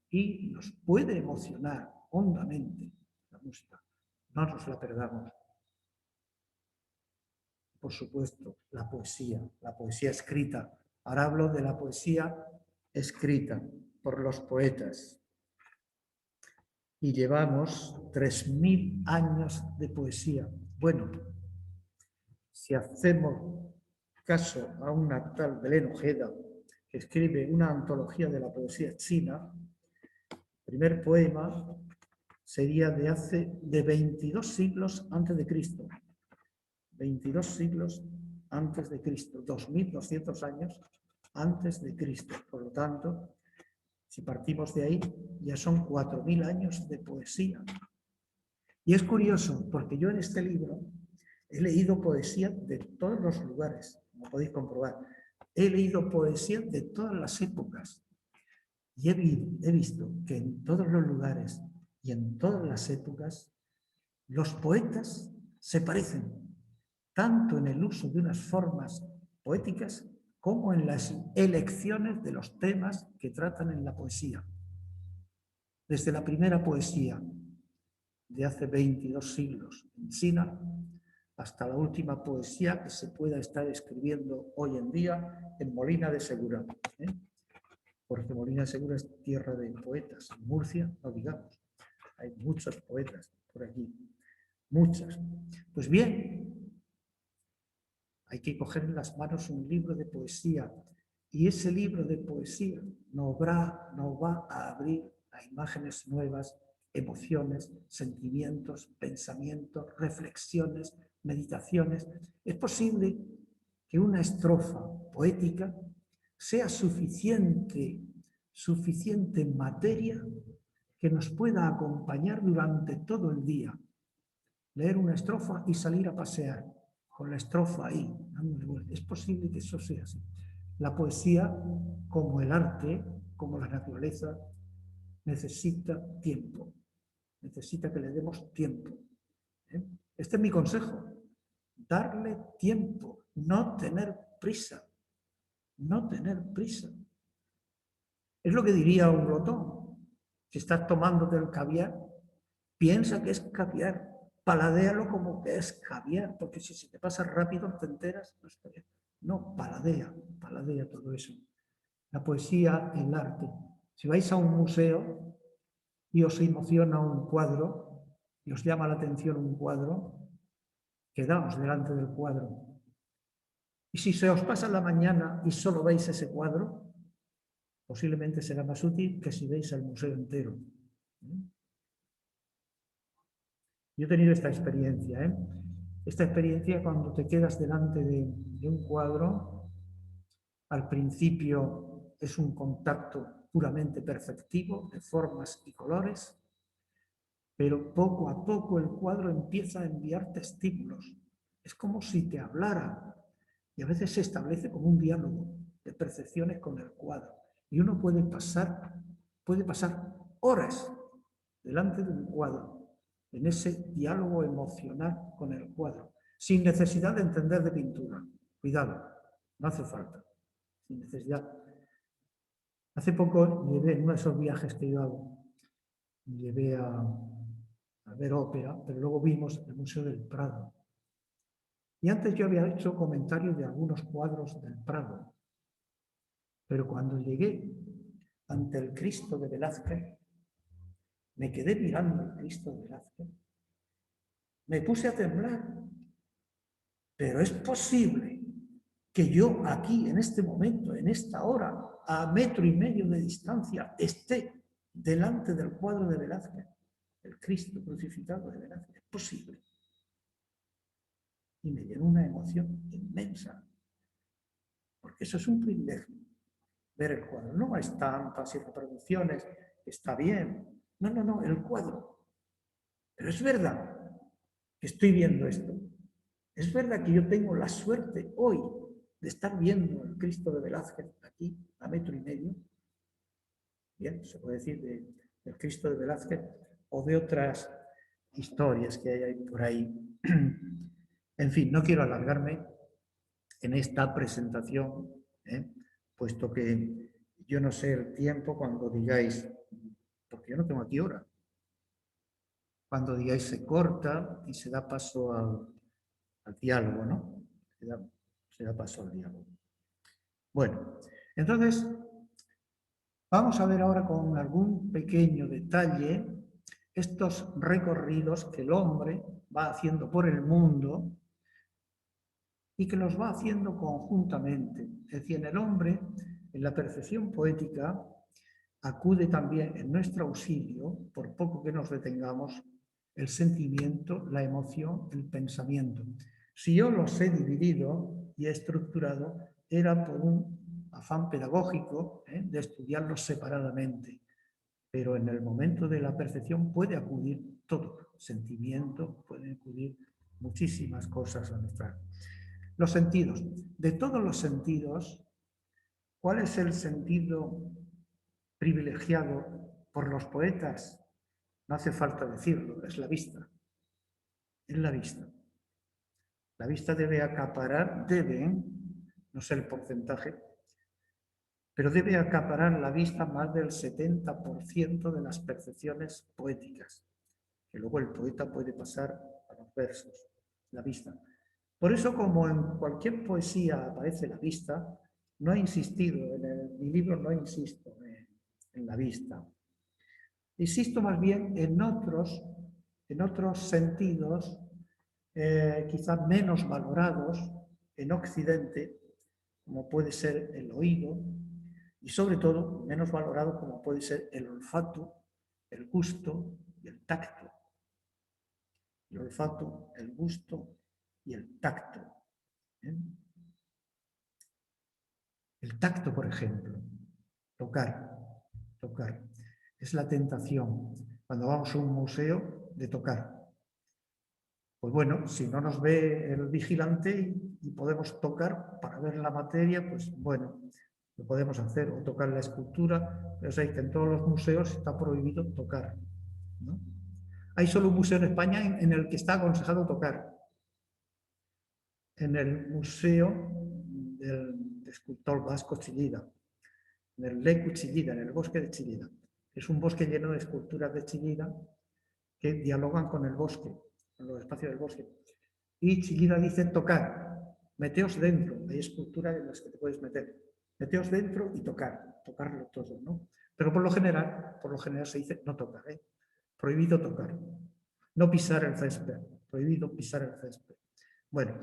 y nos puede emocionar hondamente la música. No nos la perdamos. Por supuesto, la poesía escrita. Ahora hablo de la poesía escrita por los poetas. Y llevamos 3000 años de poesía. Bueno, si hacemos caso a una tal Belén Ojeda, que escribe una antología de la poesía china, el primer poema sería de 22 siglos antes de Cristo. 22 siglos antes de Cristo, 2200 años antes de Cristo. Por lo tanto, si partimos de ahí, ya son 4000 años de poesía. Y es curioso, porque yo en este libro he leído poesía de todos los lugares, como podéis comprobar. He leído poesía de todas las épocas. Y he visto que en todos los lugares y en todas las épocas, los poetas se parecen, tanto en el uso de unas formas poéticas como en las elecciones de los temas que tratan en la poesía. Desde la primera poesía de hace 22 siglos en China hasta la última poesía que se pueda estar escribiendo hoy en día en Molina de Segura. Porque Molina de Segura es tierra de poetas. En Murcia, no digamos, hay muchos poetas por aquí. Muchas. Pues bien, hay que coger en las manos un libro de poesía y ese libro de poesía nos va a abrir a imágenes nuevas, emociones, sentimientos, pensamientos, reflexiones, meditaciones. Es posible que una estrofa poética sea suficiente materia que nos pueda acompañar durante todo el día. Leer una estrofa y salir a pasear con la estrofa ahí, dándole vuelta. Es posible que eso sea así. La poesía, como el arte, como la naturaleza, necesita tiempo. Necesita que le demos tiempo. Este es mi consejo. Darle tiempo, no tener prisa. No tener prisa. Es lo que diría un glotón. Si estás tomándote el caviar, piensa que es caviar. Paladéalo como que es caviar, porque si se te pasa rápido te enteras, no es caviar. No, paladea todo eso. La poesía, el arte. Si vais a un museo y os emociona un cuadro, y os llama la atención un cuadro, quedaos delante del cuadro. Y si se os pasa la mañana y solo veis ese cuadro, posiblemente será más útil que si veis el museo entero. Yo he tenido esta experiencia. Esta experiencia cuando te quedas delante de un cuadro, al principio es un contacto puramente perceptivo de formas y colores, pero poco a poco el cuadro empieza a enviarte estímulos. Es como si te hablara y a veces se establece como un diálogo de percepciones con el cuadro. Y uno puede pasar horas delante de un cuadro en ese diálogo emocional con el cuadro, sin necesidad de entender de pintura. Cuidado, no hace falta, sin necesidad. Hace poco llevé en uno de esos viajes que yo hago, llevé a ver ópera, pero luego vimos el Museo del Prado. Y antes yo había hecho comentarios de algunos cuadros del Prado, pero cuando llegué ante el Cristo de Velázquez, me quedé mirando el Cristo de Velázquez, me puse a temblar. Pero es posible que yo aquí, en este momento, en esta hora, a 1,5 metros de distancia, esté delante del cuadro de Velázquez, el Cristo crucificado de Velázquez. Es posible. Y me llenó una emoción inmensa, porque eso es un privilegio, ver el cuadro. No estampas y reproducciones, está bien. No, el cuadro. Pero es verdad que estoy viendo esto. Es verdad que yo tengo la suerte hoy de estar viendo el Cristo de Velázquez aquí, a 1,5 metros. Bien, se puede decir del Cristo de Velázquez o de otras historias que hay por ahí. En fin, no quiero alargarme en esta presentación, puesto que yo no sé el tiempo cuando digáis, porque yo no tengo aquí hora, cuando digáis se corta y se da paso al diálogo, ¿no? Se da paso al diálogo. Bueno, entonces vamos a ver ahora con algún pequeño detalle estos recorridos que el hombre va haciendo por el mundo y que los va haciendo conjuntamente. Es decir, en el hombre, en la percepción poética, acude también en nuestro auxilio, por poco que nos detengamos, el sentimiento, la emoción, el pensamiento. Si yo los he dividido y he estructurado, era por un afán pedagógico de estudiarlos separadamente. Pero en el momento de la percepción puede acudir todo, sentimiento, pueden acudir muchísimas cosas a nuestra. Los sentidos. De todos los sentidos, ¿cuál es el sentido privilegiado por los poetas? No hace falta decirlo, es la vista. Es la vista. La vista debe acaparar, no sé el porcentaje, pero debe acaparar la vista más del 70% de las percepciones poéticas, que luego el poeta puede pasar a los versos, la vista. Por eso, como en cualquier poesía aparece la vista, no he insistido, en mi libro no insisto en la vista. Insisto más bien en otros sentidos, quizás menos valorados en Occidente, como puede ser el oído, y sobre todo menos valorado como puede ser el olfato, el gusto y el tacto. El olfato, el gusto y el tacto. El tacto, por ejemplo, tocar. Es la tentación, cuando vamos a un museo, de tocar. Pues bueno, si no nos ve el vigilante y podemos tocar para ver la materia, pues bueno, lo podemos hacer, o tocar la escultura, pero sabéis que en todos los museos está prohibido tocar, ¿no? Hay solo un museo en España en el que está aconsejado tocar, en el Museo del Escultor Vasco Chillida, en el Lecu Chillida, en el bosque de Chillida. Es un bosque lleno de esculturas de Chillida que dialogan con el bosque, con los espacios del bosque. Y Chillida dice tocar, meteos dentro, hay esculturas en las que te puedes meter. Meteos dentro y tocar, tocarlo todo, ¿no? Pero por lo general se dice no tocar, ¿eh? Prohibido tocar, no pisar el césped, prohibido pisar el césped. Bueno,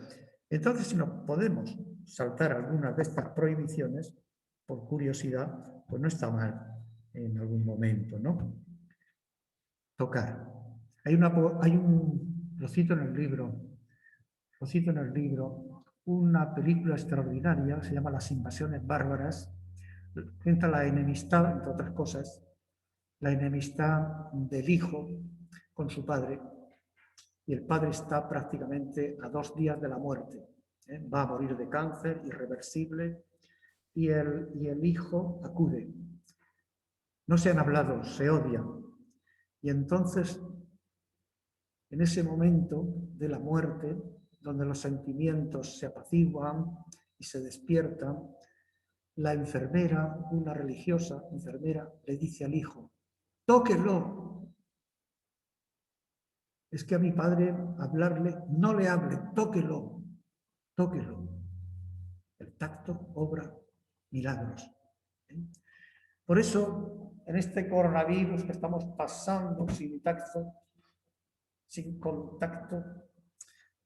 entonces si nos podemos saltar algunas de estas prohibiciones, por curiosidad, pues no está mal en algún momento, ¿no? Tocar. Lo cito en el libro, una película extraordinaria, se llama Las invasiones bárbaras, cuenta la enemistad, entre otras cosas, la enemistad del hijo con su padre, y el padre está prácticamente a 2 días de la muerte, ¿eh? Va a morir de cáncer irreversible, y el hijo acude. No se han hablado, se odian. Y entonces, en ese momento de la muerte, donde los sentimientos se apaciguan y se despiertan, la enfermera, una religiosa enfermera, le dice al hijo, tóquelo. Es que a mi padre hablarle, no le hable, tóquelo, tóquelo. El tacto obra milagros. Por eso, en este coronavirus que estamos pasando sin tacto, sin contacto,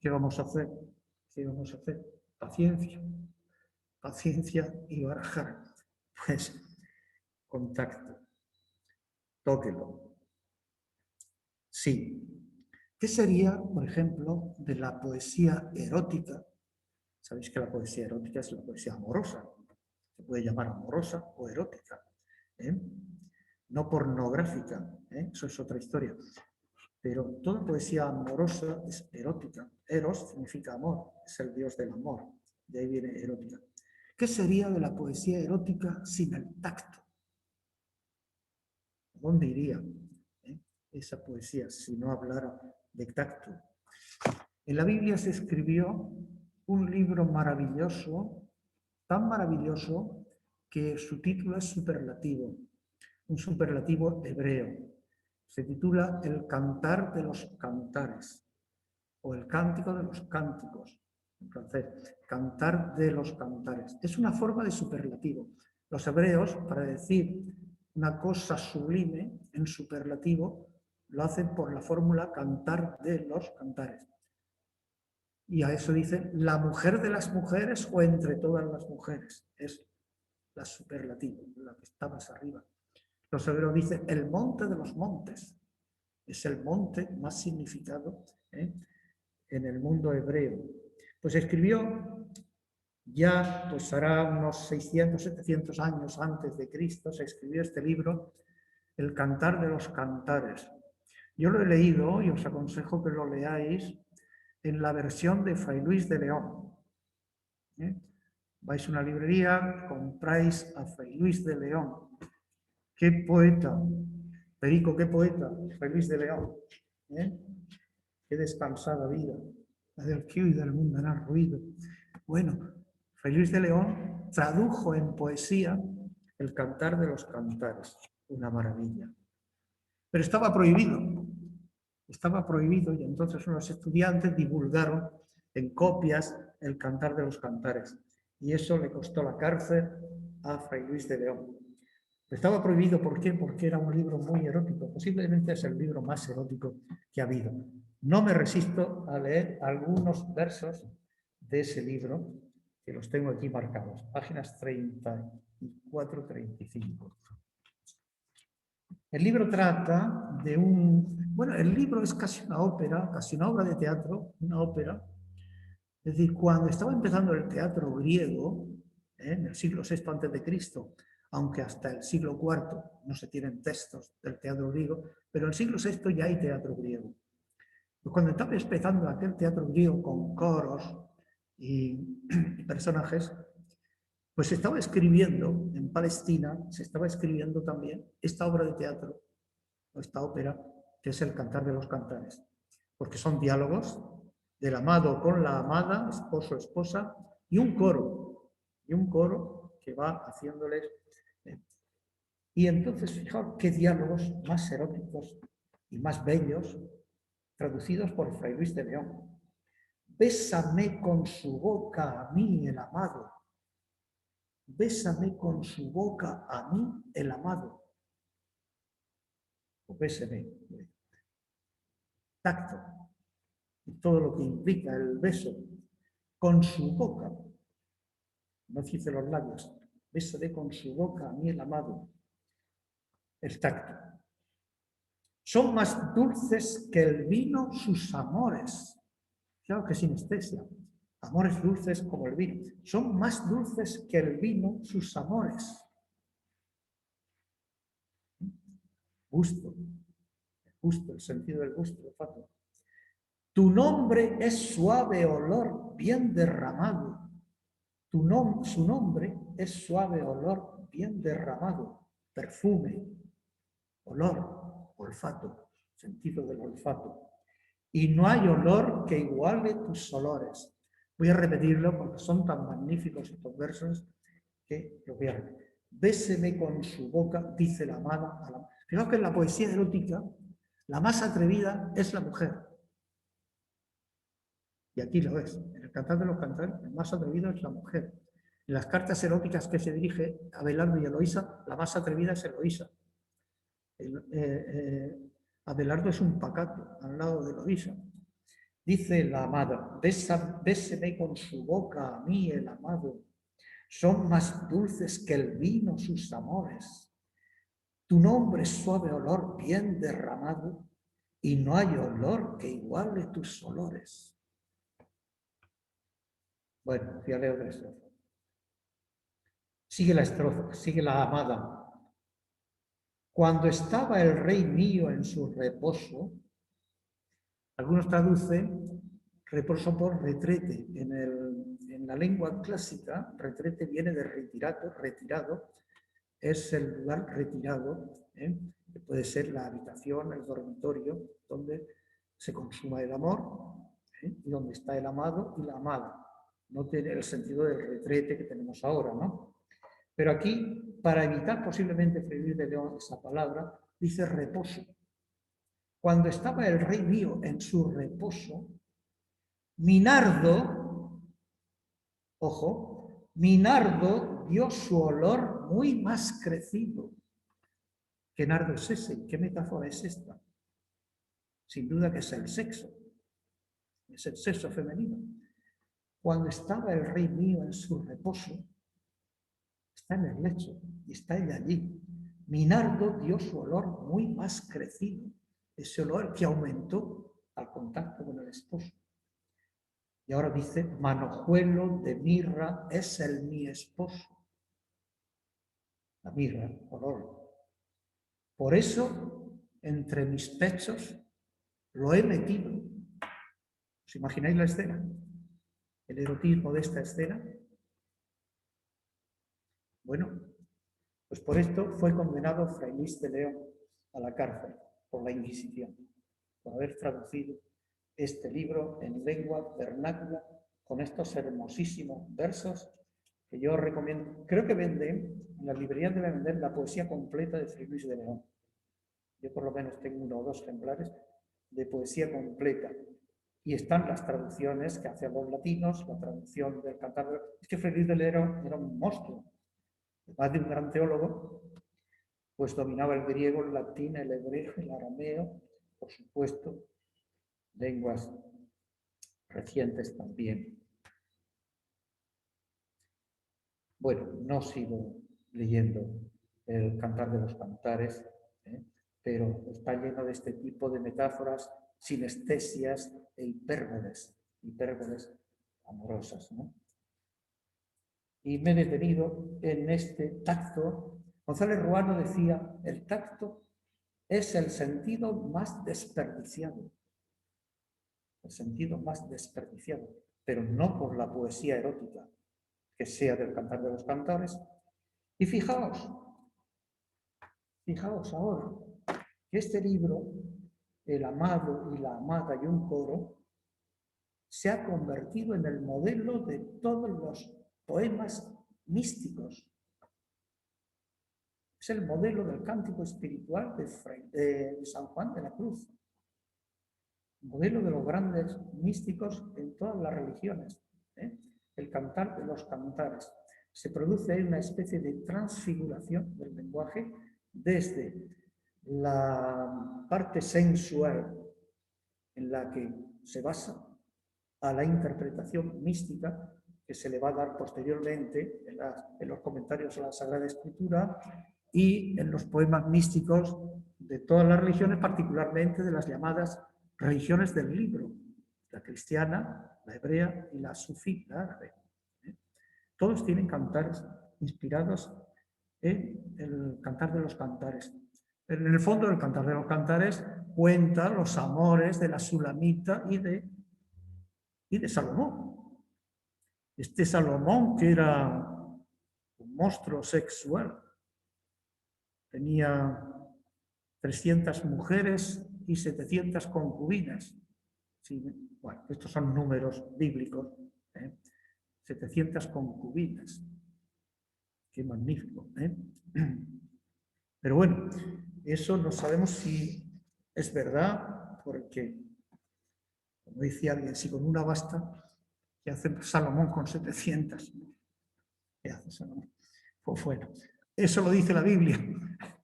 ¿qué vamos a hacer? ¿Qué vamos a hacer? Paciencia. Paciencia y barajar. Pues, contacto. Tóquelo. Sí. ¿Qué sería, por ejemplo, de la poesía erótica? Sabéis que la poesía erótica es la poesía amorosa. Se puede llamar amorosa o erótica, ¿eh? No pornográfica, ¿eh? Eso es otra historia. Pero toda poesía amorosa es erótica. Eros significa amor, es el dios del amor. De ahí viene erótica. ¿Qué sería de la poesía erótica sin el tacto? ¿Dónde iría esa poesía si no hablara de tacto? En la Biblia se escribió un libro maravilloso, tan maravilloso que su título es superlativo, un superlativo hebreo. Se titula El Cantar de los Cantares o El Cántico de los Cánticos, en francés, Cantar de los Cantares. Es una forma de superlativo. Los hebreos, para decir una cosa sublime en superlativo, lo hacen por la fórmula Cantar de los Cantares. Y a eso dicen la mujer de las mujeres o entre todas las mujeres. Es la superlativa, la que está más arriba. Los hebreos dicen el monte de los montes. Es el monte más significado en el mundo hebreo. Pues escribió ya, pues hará unos 600, 700 años antes de Cristo, se escribió este libro, El Cantar de los Cantares. Yo lo he leído y os aconsejo que lo leáis en la versión de Fray Luis de León. Vais a una librería, compráis a Fray Luis de León. ¡Qué poeta! Perico, qué poeta, Fray Luis de León. Qué descansada vida, la del que y del mundo en ruido. Bueno, Fray Luis de León tradujo en poesía el Cantar de los Cantares. Una maravilla. Pero estaba prohibido. Estaba prohibido y entonces unos estudiantes divulgaron en copias el Cantar de los Cantares. Y eso le costó la cárcel a Fray Luis de León. Estaba prohibido, ¿por qué? Porque era un libro muy erótico. Posiblemente es el libro más erótico que ha habido. No me resisto a leer algunos versos de ese libro, que los tengo aquí marcados. Páginas 34-35. El libro trata de bueno, el libro es casi una ópera, casi una obra de teatro, una ópera. Es decir, cuando estaba empezando el teatro griego, en el siglo VI a.C., aunque hasta el siglo IV no se tienen textos del teatro griego, pero en el siglo VI ya hay teatro griego. Pues cuando estaba empezando aquel teatro griego con coros y personajes, Pues se estaba escribiendo en Palestina, se estaba escribiendo también esta obra de teatro, o esta ópera, que es el Cantar de los Cantares, porque son diálogos del amado con la amada, esposo, esposa, y un coro que va haciéndoles. Y entonces, fijaos qué diálogos más eróticos y más bellos, traducidos por Fray Luis de León. Bésame con su boca a mí el amado. Bésame con su boca a mí el amado. O béseme. Tacto. Y todo lo que implica el beso. Con su boca. No dice los labios. Bésame con su boca a mí el amado. El tacto. Son más dulces que el vino sus amores. Claro que sinestesia. Amores dulces como el vino. Son más dulces que el vino sus amores. Gusto. Gusto, el sentido del gusto, olfato. Tu nombre es suave olor bien derramado. Su nombre es suave olor bien derramado. Perfume, olor, olfato, sentido del olfato. Y no hay olor que iguale tus olores. Voy a repetirlo porque son tan magníficos estos versos que lo voy a repetir. Béseme con su boca, dice la amada a la... Fijaos que en la poesía erótica la más atrevida es la mujer. Y aquí lo ves. En el Cantar de los Cantares, el más atrevido es la mujer. En las cartas eróticas que se dirige a Abelardo y Eloísa, la más atrevida es Eloísa. Abelardo es un pacato al lado de Eloísa. Dice la amada, béseme con su boca a mí el amado. Son más dulces que el vino sus amores. Tu nombre es suave olor bien derramado y no hay olor que iguale tus olores. Bueno, ya leo otra estrofa. Sigue la estrofa, sigue la amada. Cuando estaba el rey mío en su reposo, algunos traducen reposo por retrete. En la lengua clásica, retrete viene de retirado, es el lugar retirado, que puede ser la habitación, el dormitorio, donde se consuma el amor, y donde está el amado y la amada. No tiene el sentido del retrete que tenemos ahora, ¿no? Pero aquí, para evitar posiblemente Fray Luis de León esa palabra, dice reposo. Cuando estaba el rey mío en su reposo, Minardo, ojo, Minardo dio su olor muy más crecido. ¿Qué nardo es ese? ¿Qué metáfora es esta? Sin duda que es el sexo femenino. Cuando estaba el rey mío en su reposo, está en el lecho y está ella allí. Minardo dio su olor muy más crecido, ese olor que aumentó al contacto con el esposo. Y ahora dice, manojuelo de mirra es el mi esposo. La mirra, olor. Por eso, entre mis pechos, lo he metido. ¿Os imagináis la escena? El erotismo de esta escena. Bueno, pues por esto fue condenado Fray Luis de León a la cárcel por la Inquisición, por haber traducido este libro en lengua vernácula con estos hermosísimos versos que yo recomiendo. Creo que venden, en las librerías deben vender la poesía completa de Fray Luis de León. Yo por lo menos tengo 1 o 2 ejemplares de poesía completa. Y están las traducciones que hacen los latinos, la traducción del Cantar. Es que Fray Luis de León era un monstruo. Además de un gran teólogo, pues dominaba el griego, el latín, el hebreo, el arameo, por supuesto, lenguas recientes también. Bueno, no sigo leyendo el Cantar de los Cantares, pero está lleno de este tipo de metáforas, sinestesias e hipérboles amorosas, ¿no? Y me he detenido en este tacto. González Ruano decía, el tacto es el sentido más desperdiciado. El sentido más desperdiciado, pero no por la poesía erótica, que sea del Cantar de los Cantares. Y fijaos ahora, que este libro, El amado y la amada y un coro, se ha convertido en el modelo de todos los poemas místicos. Es el modelo del cántico espiritual de San Juan de la Cruz. Modelo de los grandes místicos en todas las religiones. El Cantar de los Cantares. Se produce ahí una especie de transfiguración del lenguaje desde la parte sensual en la que se basa a la interpretación mística que se le va a dar posteriormente en los comentarios a la Sagrada Escritura y en los poemas místicos de todas las religiones, particularmente de las llamadas religiones del libro, la cristiana, la hebrea y la sufí, la árabe. Todos tienen cantares inspirados en el Cantar de los Cantares. En el fondo, el Cantar de los Cantares cuenta los amores de la Sulamita y de Salomón. Este Salomón, que era un monstruo sexual, tenía 300 mujeres y 700 concubinas. Sí, bueno, estos son números bíblicos. 700 concubinas. Qué magnífico. Pero bueno, eso no sabemos si es verdad, porque, como decía alguien, si con una basta, ¿qué hace Salomón con 700? ¿Qué hace Salomón? Pues bueno, eso lo dice la Biblia,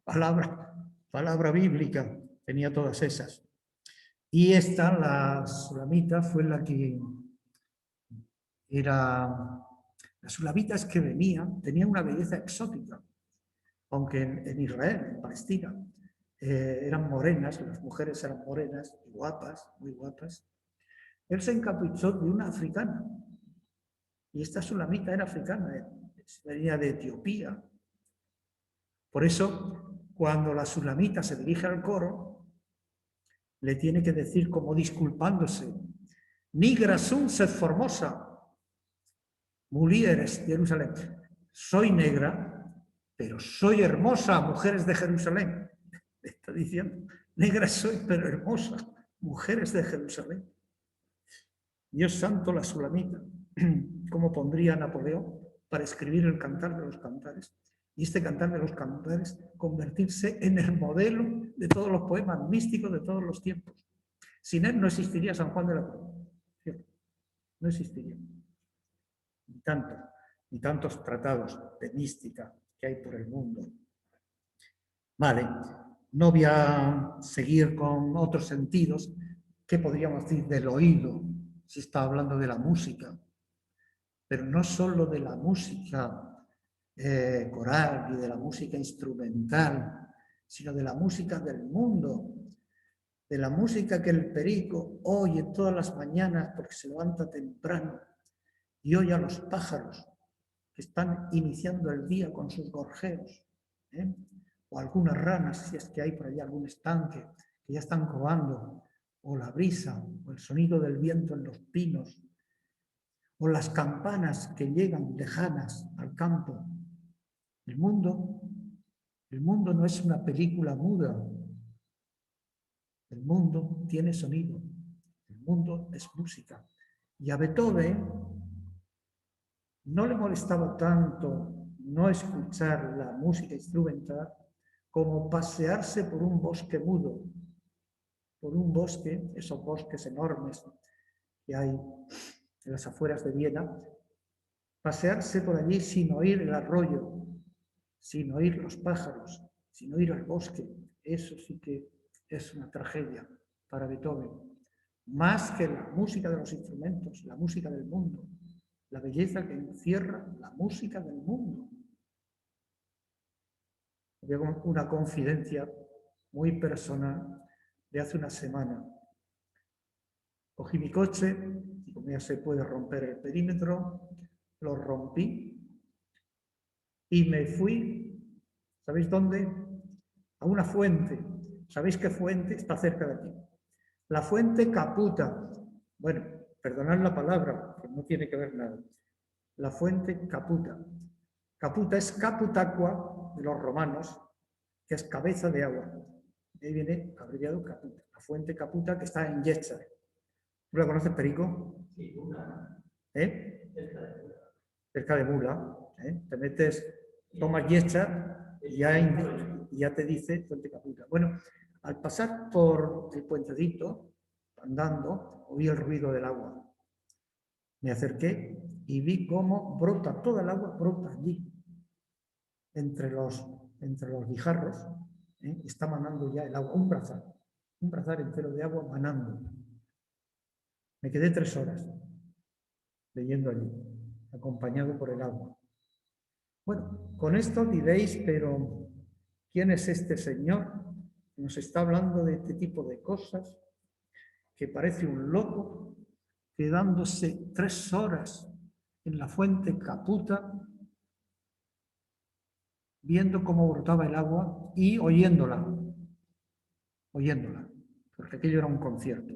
palabra bíblica, tenía todas esas. Y esta, la Sulamita, fue la que era... Las sulamitas que tenían una belleza exótica, aunque en Israel, en Palestina, eran morenas, las mujeres eran morenas, guapas, muy guapas. Él se encapuchó de una africana, y esta sulamita era africana, venía de Etiopía. Por eso, cuando la sulamita se dirige al coro, le tiene que decir, como disculpándose, Nigra sunt sed formosa, mulieres de Jerusalén. Soy negra, pero soy hermosa, mujeres de Jerusalén. Está diciendo, negra soy, pero hermosa, mujeres de Jerusalén. Dios santo, la Sulamita, como pondría Napoleón para escribir el Cantar de los Cantares. Y este Cantar de los Cantares convertirse en el modelo de todos los poemas místicos de todos los tiempos. Sin él no existiría San Juan de la Cruz. ¿Cierto? No existiría. Ni tantos tratados de mística que hay por el mundo. Vale, no voy a seguir con otros sentidos. ¿Qué podríamos decir del oído? Si está hablando de la música. Pero no solo de la música coral y de la música instrumental, sino de la música del mundo, de la música que el perico oye todas las mañanas porque se levanta temprano y oye a los pájaros que están iniciando el día con sus gorjeos, o algunas ranas, si es que hay por allá algún estanque, que ya están covando, o la brisa, o el sonido del viento en los pinos, o las campanas que llegan lejanas al campo. El mundo no es una película muda. El mundo tiene sonido. El mundo es música. Y a Beethoven no le molestaba tanto no escuchar la música instrumental como pasearse por un bosque mudo, por un bosque, esos bosques enormes que hay en las afueras de Viena, pasearse por allí sin oír el arroyo, sin oír los pájaros, sin oír el bosque. Eso sí que es una tragedia para Beethoven. Más que la música de los instrumentos, la música del mundo, la belleza que encierra la música del mundo. Había una confidencia muy personal de hace una semana. Cogí mi coche y como ya se puede romper el perímetro, lo rompí y me fui, ¿sabéis dónde? A una fuente. ¿Sabéis qué fuente está cerca de aquí? La fuente Caputa. Bueno, perdonad la palabra, que no tiene que ver nada. la fuente Caputa. Caputa es caput aqua de los romanos, que es cabeza de agua. De ahí viene abreviado Caputa. La fuente Caputa que está en Yetza. ¿Tú la conoces, Perico?
Sí, una.
Cerca de Mula. Te metes, tomas Yetza y ya te dice fuente Caputa. Bueno, al pasar por el puentecito, andando, oí el ruido del agua. Me acerqué y vi cómo brota, toda el agua brota allí, entre los guijarros, está manando ya el agua, un brazal entero de agua manando. Me quedé 3 horas leyendo allí, acompañado por el agua. Bueno, con esto diréis, pero ¿quién es este señor que nos está hablando de este tipo de cosas? Que parece un loco, quedándose 3 horas en la fuente Caputa, viendo cómo brotaba el agua y oyéndola, porque aquello era un concierto.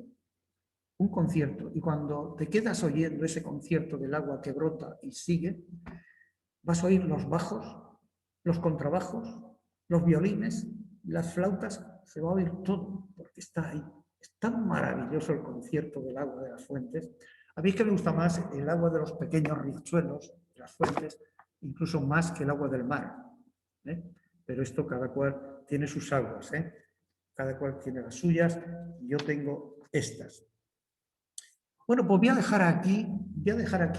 Un concierto, y cuando te quedas oyendo ese concierto del agua que brota y sigue, vas a oír los bajos, los contrabajos, los violines, las flautas, se va a oír todo, porque está ahí. Es tan maravilloso el concierto del agua de las fuentes. A mí es que me gusta más el agua de los pequeños riachuelos, de las fuentes, incluso más que el agua del mar. Pero esto cada cual tiene sus aguas, cada cual tiene las suyas, y yo tengo estas. Bueno, pues voy a dejar aquí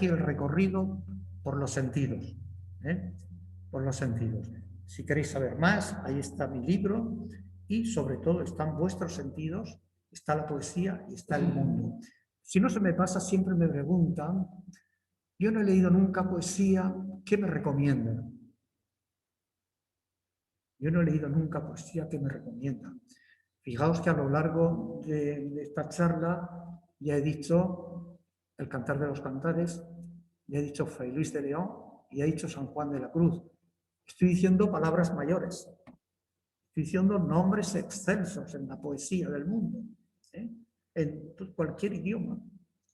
el recorrido por los sentidos. Por los sentidos. Si queréis saber más, ahí está mi libro y sobre todo están vuestros sentidos, está la poesía y está el mundo. Si no se me pasa, siempre me preguntan, yo no he leído nunca poesía, ¿qué me recomiendan? Yo no he leído nunca poesía, ¿qué me recomiendan? Fijaos que a lo largo de esta charla ya he dicho el Cantar de los Cantares, ya he dicho Fray Luis de León y he dicho San Juan de la Cruz. Estoy diciendo palabras mayores, estoy diciendo nombres excelsos en la poesía del mundo, en cualquier idioma.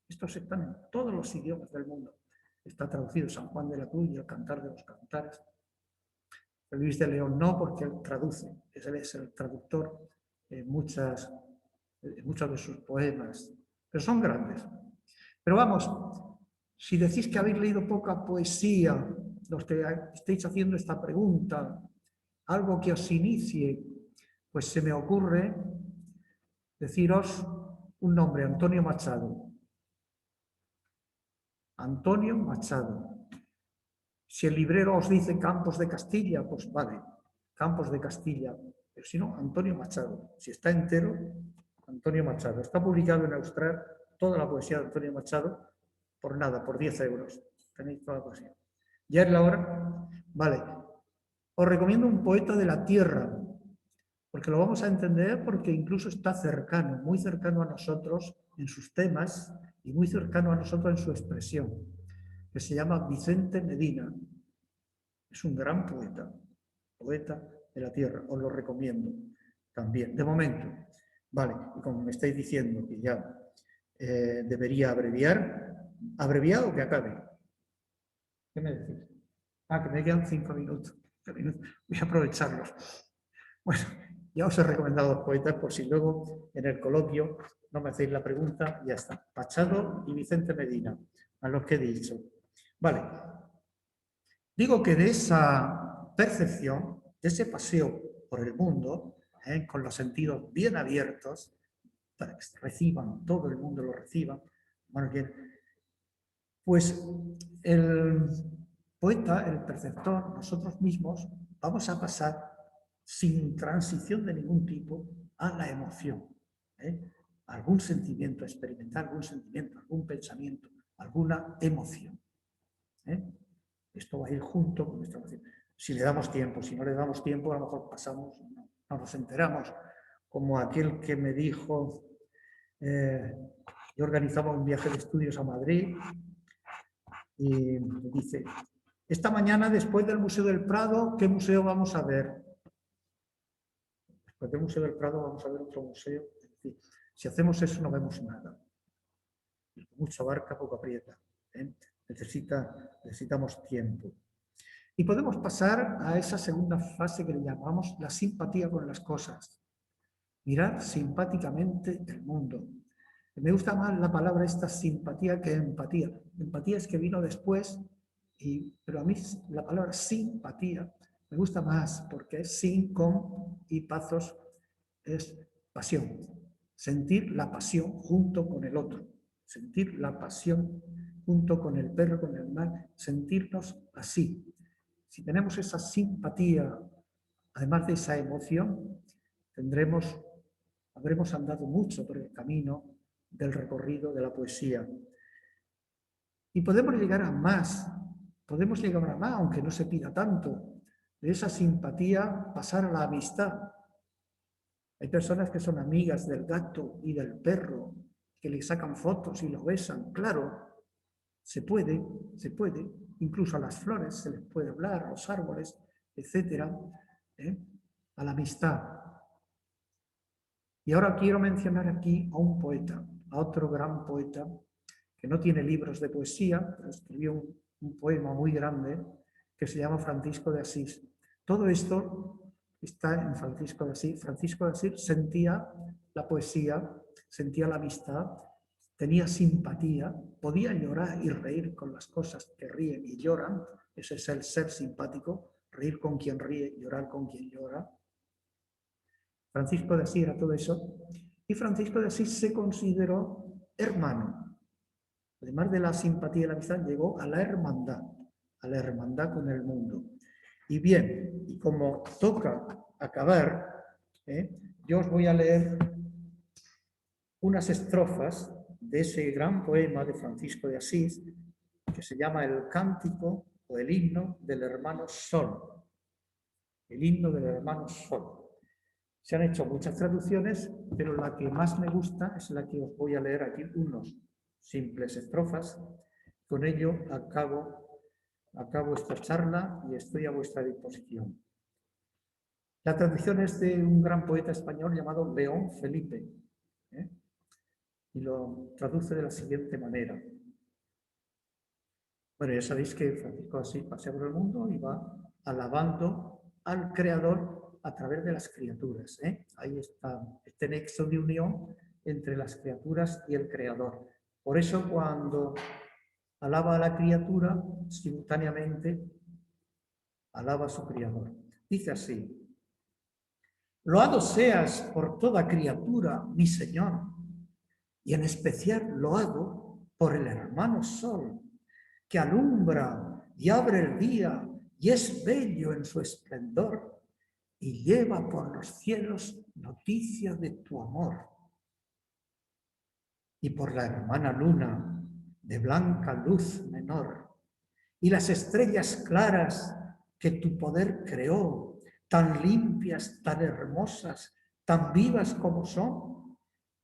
Estos están en todos los idiomas del mundo. Está traducido San Juan de la Cruz y el Cantar de los Cantares. Fray Luis de León no, porque él traduce, él es el traductor muchos de sus poemas, pero son grandes. Pero vamos, si decís que habéis leído poca poesía, los que estéis haciendo esta pregunta, algo que os inicie, pues se me ocurre deciros un nombre, Antonio Machado. Antonio Machado. Si el librero os dice Campos de Castilla, pues vale, Campos de Castilla. Pero si no, Antonio Machado. Si está entero, Antonio Machado. Está publicado en Austral toda la poesía de Antonio Machado por nada, por 10 euros. Tenéis toda la poesía. ¿Ya es la hora? Vale. Os recomiendo un poeta de la tierra, porque lo vamos a entender porque incluso está cercano, muy cercano a nosotros en sus temas y muy cercano a nosotros en su expresión, que se llama Vicente Medina. Es un gran poeta, poeta de la tierra, os lo recomiendo también, de momento. Vale, y como me estáis diciendo que ya debería abreviar, ¿abreviado o que acabe? ¿Qué me decís? Que me quedan 5 minutos. Voy a aprovecharlos. Bueno, ya os he recomendado a los poetas por si luego en el coloquio no me hacéis la pregunta, ya está. Machado y Vicente Medina, a los que he dicho. Vale. Digo que de esa percepción, de ese paseo por el mundo, con los sentidos bien abiertos, para que reciban, todo el mundo lo reciba, bueno, pues el poeta, el perceptor, nosotros mismos, vamos a pasar sin transición de ningún tipo a la emoción. Algún sentimiento, experimentar algún sentimiento, algún pensamiento, alguna emoción. Esto va a ir junto con nuestra emoción. Si le damos tiempo, si no le damos tiempo, a lo mejor pasamos, no nos enteramos, como aquel que me dijo, yo organizaba un viaje de estudios a Madrid y me dice, esta mañana después del Museo del Prado, ¿qué museo vamos a ver? Después del Museo del Prado vamos a ver otro museo. Es decir, si hacemos eso no vemos nada. Mucho abarca, poco aprieta. Necesita necesitamos tiempo. Y podemos pasar a esa segunda fase que le llamamos la simpatía con las cosas. Mirar simpáticamente el mundo. Me gusta más la palabra esta simpatía que empatía. Empatía es que vino después, pero a mí la palabra simpatía me gusta más porque es sin, con y pathos es pasión. Sentir la pasión junto con el otro. Sentir la pasión junto con el perro, con el animal. Sentirnos así. Si tenemos esa simpatía, además de esa emoción, habremos andado mucho por el camino del recorrido de la poesía. Y podemos llegar a más, aunque no se pida tanto, de esa simpatía pasar a la amistad. Hay personas que son amigas del gato y del perro, que le sacan fotos y lo besan. Claro, se puede, incluso a las flores se les puede hablar, a los árboles, etcétera, a la amistad. Y ahora quiero mencionar aquí a un poeta, a otro gran poeta, que no tiene libros de poesía, pero escribió un poema muy grande que se llama Francisco de Asís. Todo esto está en Francisco de Asís. Francisco de Asís sentía la poesía, sentía la amistad, tenía simpatía, podía llorar y reír con las cosas que ríen y lloran. Ese es el ser simpático, reír con quien ríe, llorar con quien llora. Francisco de Asís era todo eso. Y Francisco de Asís se consideró hermano. Además de la simpatía y la amistad, llegó a la hermandad con el mundo. Y bien, y como toca acabar, yo os voy a leer unas estrofas de ese gran poema de Francisco de Asís, que se llama El Cántico o el Himno del Hermano Sol. El Himno del Hermano Sol. Se han hecho muchas traducciones, pero la que más me gusta es la que os voy a leer aquí, unos simples estrofas. Con ello acabo esta charla y estoy a vuestra disposición. La traducción es de un gran poeta español llamado León Felipe, y lo traduce de la siguiente manera. Bueno, ya sabéis que Francisco de Asís pasea por el mundo y va alabando al Creador a través de las criaturas. Ahí está este nexo de unión entre las criaturas y el Creador. Por eso cuando alaba a la criatura, simultáneamente alaba a su Creador. Dice así: loado seas por toda criatura, mi Señor, y en especial loado por el hermano Sol, que alumbra y abre el día y es bello en su esplendor y lleva por los cielos noticia de tu amor. Y por la hermana luna de blanca luz menor y las estrellas claras que tu poder creó, tan limpias, tan hermosas, tan vivas como son,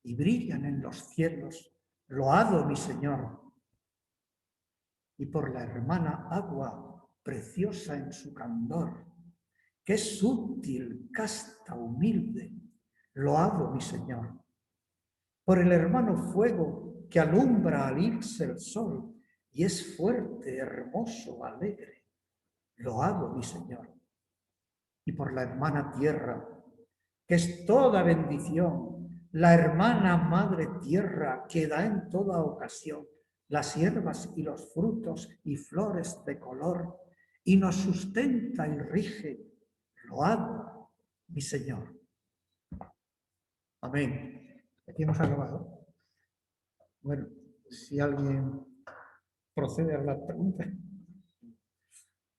y brillan en los cielos. Loado, mi Señor. Y por la hermana agua, preciosa en su candor, que es sutil, casta, humilde. Loado, mi Señor. Por el hermano fuego, que alumbra al irse el sol, y es fuerte, hermoso, alegre. Loado, mi Señor. Y por la hermana tierra, que es toda bendición, la hermana madre tierra que da en toda ocasión las hierbas y los frutos y flores de color, y nos sustenta y rige. Loado, mi Señor. Amén. Aquí hemos acabado. Bueno, si alguien procede a la pregunta.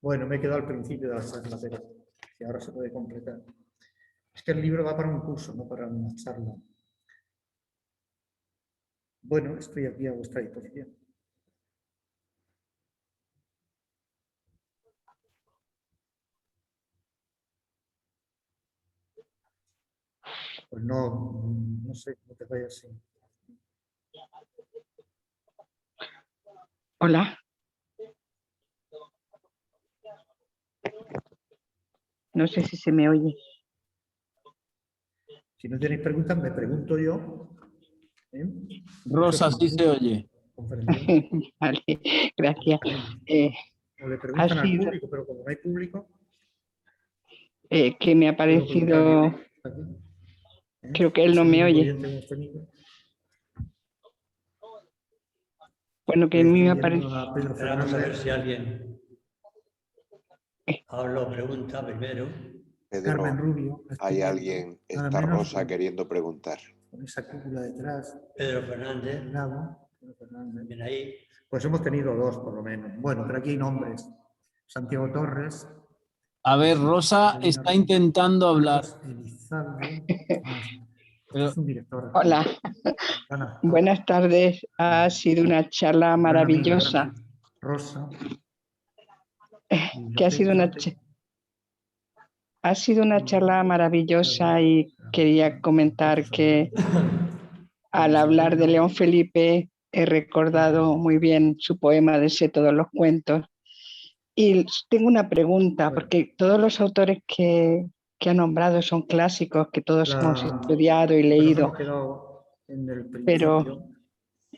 Bueno, me he quedado al principio de la charla, pero que ahora se puede completar. Es que el libro va para un curso, no para una charla. Bueno, estoy aquí a vuestra disposición. Pues no sé, no te vayas así.
Hola. No sé si se me oye.
Si no tenéis preguntas, me pregunto yo.
Rosa, sí se oye.
Vale, gracias.
O le preguntan al
sido-
público, pero como no hay público,
que me ha
puedo
parecido,
preguntar aquí.
creo que él no
Es el
me
único
oye.
oyente que hemos tenido.
Bueno, que a
Le
mí
estoy
me ha
viendo
parecido.
a Pedro
Esperamos a ver
Fernández,
si alguien habla o pregunta primero.
Carmen
Pedro,
Rubio.
hay
estoy viendo,
alguien,
nada
está
menos
Rosa queriendo preguntar.
con esa cúpula detrás,
Pedro Fernández,
al lado. Pedro Fernández.
también ahí.
Pues hemos tenido dos, por lo menos. Bueno, pero aquí hay nombres. Santiago Torres.
A ver, Rosa
Catalina
está
Rubio,
intentando hablar.
Carlos Elizalde.
Pero-
Es un director.
Hola,
Gran actor,
buenas tardes. Ha sido una charla
gran amigo,
maravillosa.
gran- Rosa.
Que ha sido ha sido una charla maravillosa y quería comentar que al hablar de León Felipe he recordado muy bien su poema de Sé todos los cuentos. Y tengo una pregunta, porque todos los autores que ha nombrado son clásicos que todos hemos estudiado y
Nos
leído,
hemos quedado en el
pero
principio.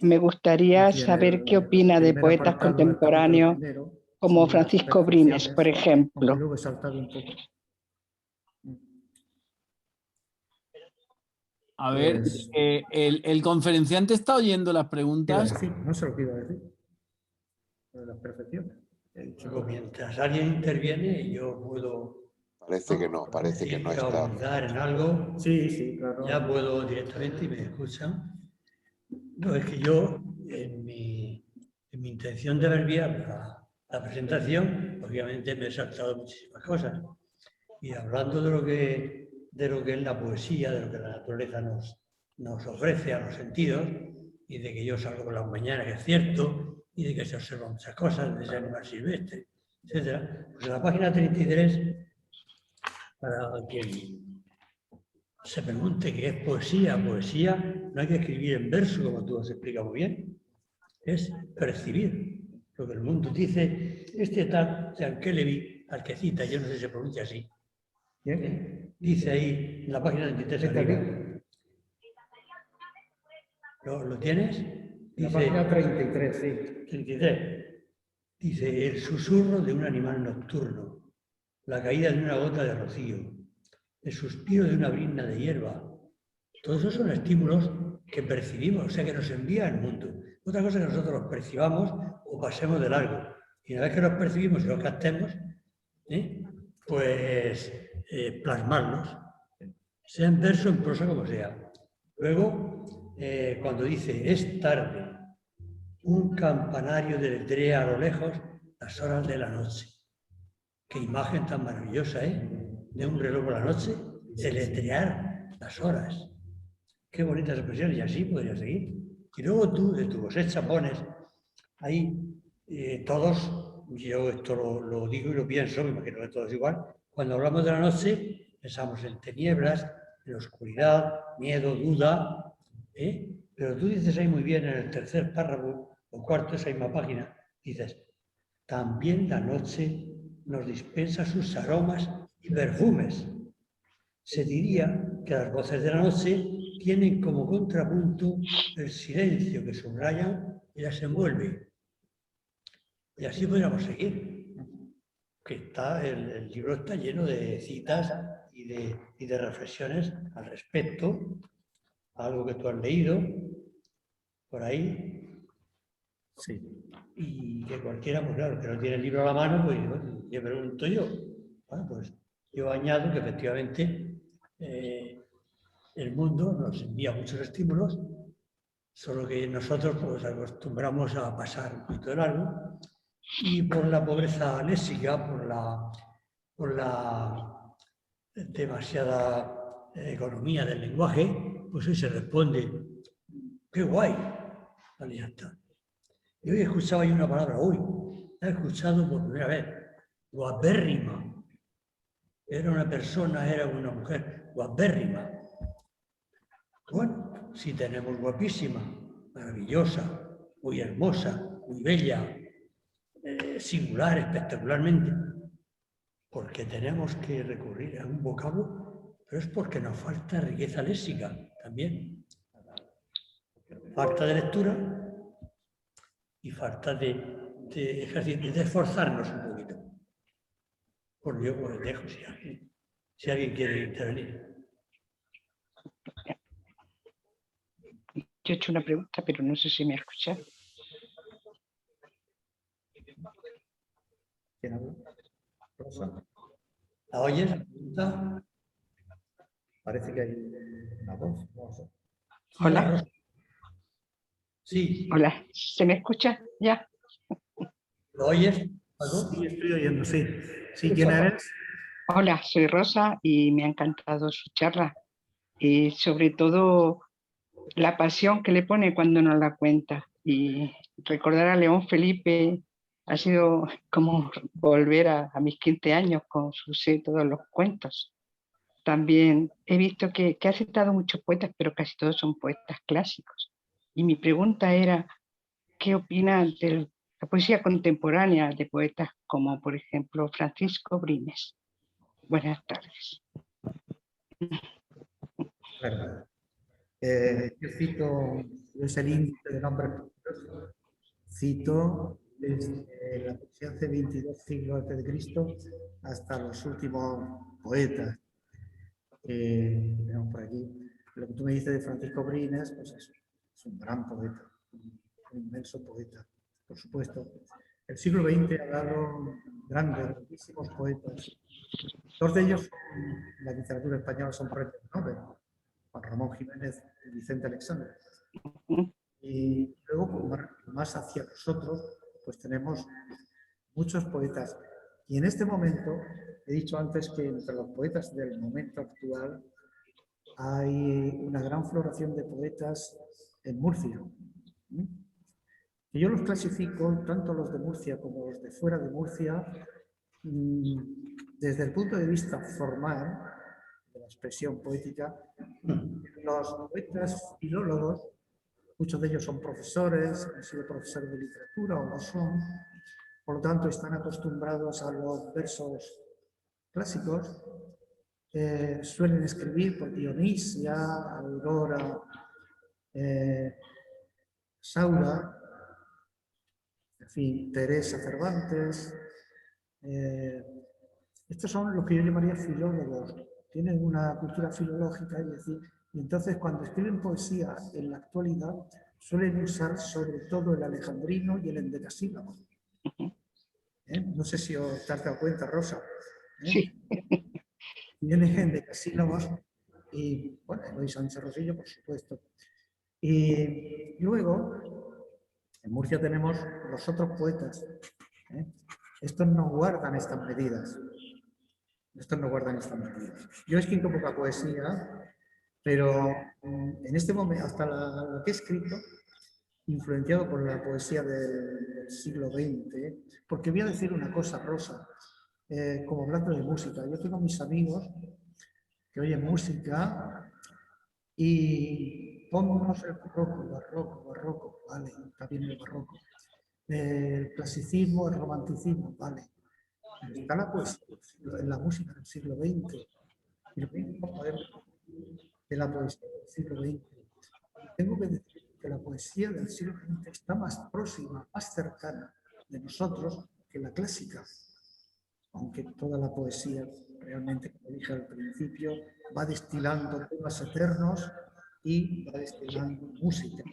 me gustaría
Decía en
saber
el
qué opina de
primer
poetas
apartado del capítulo
contemporáneos
primero,
como
sobre las
Francisco Brines, por
percepciones, aunque
ejemplo.
luego he saltado un poco.
A ver,
Pues,
el conferenciante está oyendo las
¿qué iba a
preguntas.
decir? No sé lo que iba a decir. Lo de las perfecciones. He dicho,
Luego, mientras alguien interviene, yo puedo
Parece que no está.
ahondar en algo.
sí, sí, claro.
Ya puedo directamente y me escuchan. No, es que yo, en mi intención de ver bien la presentación, obviamente me he saltado muchísimas cosas. Y hablando de lo que es la poesía, de lo que la naturaleza nos ofrece a los sentidos, y de que yo salgo por las mañanas, que es cierto, y de que se observan muchas cosas, de ese animal silvestre, etc. Pues en la página 33, para quien se pregunte qué es poesía, poesía no hay que escribir en verso, como tú has explicado muy bien, es percibir lo que el mundo dice. Este tal Jean Kelevy, al que cita, yo no sé si se pronuncia así,
¿Bien?
dice ahí en la página 23
¿Está
arriba.
aquí?
¿Lo tienes?
La
Dice,
página 33, sí.
33. Dice, el susurro de un animal nocturno, la caída de una gota de rocío, el suspiro de una brizna de hierba. Todos esos son estímulos que percibimos, o sea, que nos envía el mundo. Otra cosa es que nosotros los percibamos o pasemos de largo. Y una vez que los percibimos y los captemos, pues plasmarlos, sea en verso, en prosa, como sea. Luego, cuando dice, es tarde, un campanario deletrea a lo lejos las horas de la noche. Qué imagen tan maravillosa, ¿eh? De un reloj por la noche, deletrear las horas. Qué bonitas expresiones, y así podría seguir. Y luego tú, de tu cosecha, pones ahí todos, yo esto lo digo y lo pienso, me imagino que todo es igual, cuando hablamos de la noche, pensamos en tinieblas, en oscuridad, miedo, duda, pero tú dices ahí muy bien en el tercer párrafo o cuarto de esa misma página, dices, también la noche nos dispensa sus aromas y perfumes. Se diría que las voces de la noche tienen como contrapunto el silencio que subrayan y las envuelve. Y así podríamos seguir. Que el libro está lleno de citas y de reflexiones al respecto, algo que tú has leído por ahí.
Sí.
Y que cualquiera, pues claro, que no tiene el libro a la mano, pues bueno, ¿qué pregunto yo? Bueno, pues yo añado que efectivamente el mundo nos envía muchos estímulos, solo que nosotros pues acostumbramos a pasar un poquito de largo, y por la pobreza léxica, por la demasiada economía del lenguaje, pues hoy se responde, ¡qué guay! Vale, ya está. Y hoy escuchaba yo una palabra, hoy, la he escuchado por primera vez, guapérrima. Era una mujer guapérrima. Bueno, si tenemos guapísima, maravillosa, muy hermosa, muy bella, singular, espectacularmente, porque tenemos que recurrir a un vocablo, pero es porque nos falta riqueza léxica también. Falta de lectura, y falta de ejercicio, de esforzarnos un poquito. Por yo pues dejo si alguien quiere intervenir.
Yo he hecho una pregunta, pero no sé si me ha escuchado.
¿Quién habla? Rosa.
¿La oyes? ¿La pregunta?
Parece que hay una voz. Rosa.
Sí,
Hola.
Rosa. Sí,
Hola, ¿se me escucha? Ya.
¿lo oyes? ¿Algo?
Sí, estoy oyendo, sí. Sí, ¿quién eres?
Hola, soy Rosa y me ha encantado su charla. Y sobre todo la pasión que le pone cuando nos la cuenta. Y recordar a León Felipe ha sido como volver a mis 15 años con su sé todos los cuentos. También he visto que ha citado muchos poetas, pero casi todos son poetas clásicos. Y mi pregunta era, ¿qué opina de la poesía contemporánea de poetas como, por ejemplo, Francisco Brines? Buenas tardes.
Claro. Yo cito desde el índice de nombres propios, cito desde la poesía hace 22 siglos antes de Cristo hasta los últimos poetas que tenemos por aquí. Lo que tú me dices de Francisco Brines, pues es un gran poeta, un inmenso poeta, por supuesto. El siglo XX ha dado grandes, grandísimos poetas. Dos de ellos en la literatura española son premios Nobel, Juan Ramón Jiménez y Vicente Alexandre. Y luego, pues, más hacia nosotros, pues tenemos muchos poetas. Y en este momento, he dicho antes que entre los poetas del momento actual hay una gran floración de poetas en Murcia. Y yo los clasifico, tanto los de Murcia como los de fuera de Murcia, desde el punto de vista formal, de la expresión poética. Los poetas filólogos, muchos de ellos son profesores, han sido profesores de literatura o lo son, por lo tanto están acostumbrados a los versos clásicos, suelen escribir por Dionisia, Aurora, Saura, en fin, Teresa Cervantes. Estos son los que yo llamaría filólogos, tienen una cultura filológica, es decir, y entonces cuando escriben poesía en la actualidad suelen usar sobre todo el alejandrino y el endecasílabo. No sé si os te has dado cuenta, Rosa.
Sí.
Tienen endecasílabos y, bueno, Eloy Sánchez Rosillo, por supuesto. Y luego, en Murcia tenemos los otros poetas. Estos no guardan estas medidas. Estos no guardan estas medidas. Yo he escrito poca poesía, pero en este momento, hasta lo que he escrito, influenciado por la poesía del siglo XX, porque voy a decir una cosa, Rosa, como hablando de música. Yo tengo mis amigos que oyen música y ponnos el barroco, vale, está bien el barroco. El clasicismo, el romanticismo, vale. Pero está la poesía en la música del siglo XX. Y lo mismo de la poesía del siglo XX. Tengo que decir que la poesía del siglo XX está más próxima, más cercana de nosotros que la clásica. Aunque toda la poesía, realmente, como dije al principio, va destilando temas eternos y va destilando música,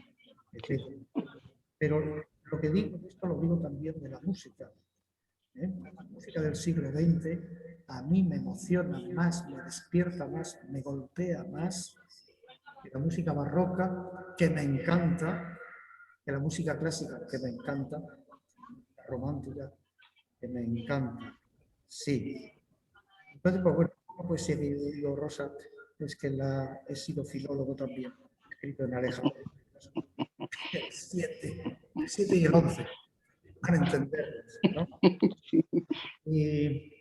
etc. Pero lo que digo, esto lo digo también de la música. La música del siglo XX a mí me emociona más, me despierta más, me golpea más que la música barroca, que me encanta, que la música clásica, que me encanta, la romántica, que me encanta. Sí. Entonces, pues bueno, pues sí, digo, Rosa, es que he sido filólogo también, he escrito en Alejandro. El 7 y el 11, van a entenderlos, ¿no? Y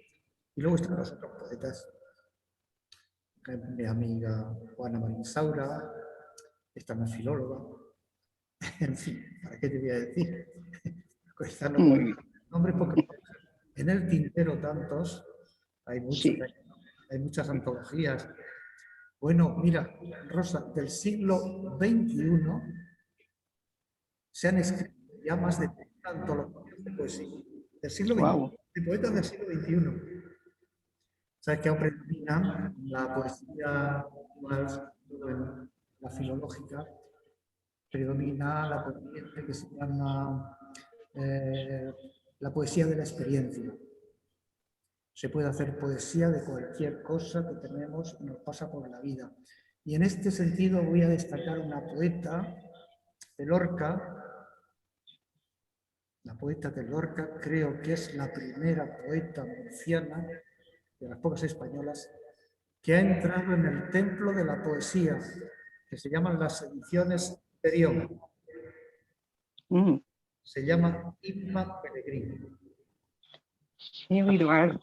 luego están los otros poetas. Mi amiga Juana Marín Saura, esta no es filóloga. En fin, ¿para qué te voy a decir? Están los nombres porque en el tintero tantos, hay muchos,
Sí.
hay muchas antologías. Bueno, mira, Rosa, del siglo XXI se han escrito ya más de 30 antologías de poesía del siglo XXI,
Guau.
de poetas del siglo XXI. Sabes que aún predomina la poesía actual, en la filológica, predomina la corriente que se llama la poesía de la experiencia. Se puede hacer poesía de cualquier cosa que tenemos y nos pasa por la vida. Y en este sentido voy a destacar una poeta de Lorca. La poeta de Lorca creo que es la primera poeta murciana, de las pocas españolas, que ha entrado en el templo de la poesía, que se llaman las ediciones Perión.
Mm,
Se llama Inma Pellegrini.
he oído algo.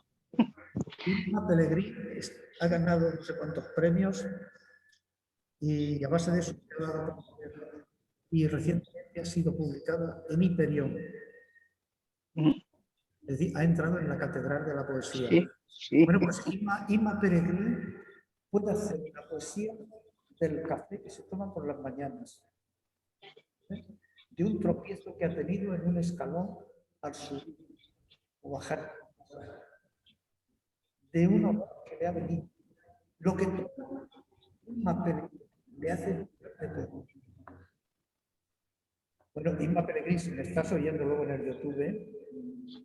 Inma Pellegrini ha ganado no sé cuántos premios y a base de eso y recientemente ha sido publicada en Hiperión.
Mm,
Es decir, ha entrado en la catedral de la poesía.
sí, sí.
Bueno, pues Inma Pellegrini puede hacer la poesía del café que se toma por las mañanas, de un tropiezo que ha tenido en un escalón al subir o bajar, de un olor que le ha venido. Lo que toca Inma Pellegrini le hace de todo. Bueno, Inma Pellegrini, si me estás oyendo luego en el YouTube,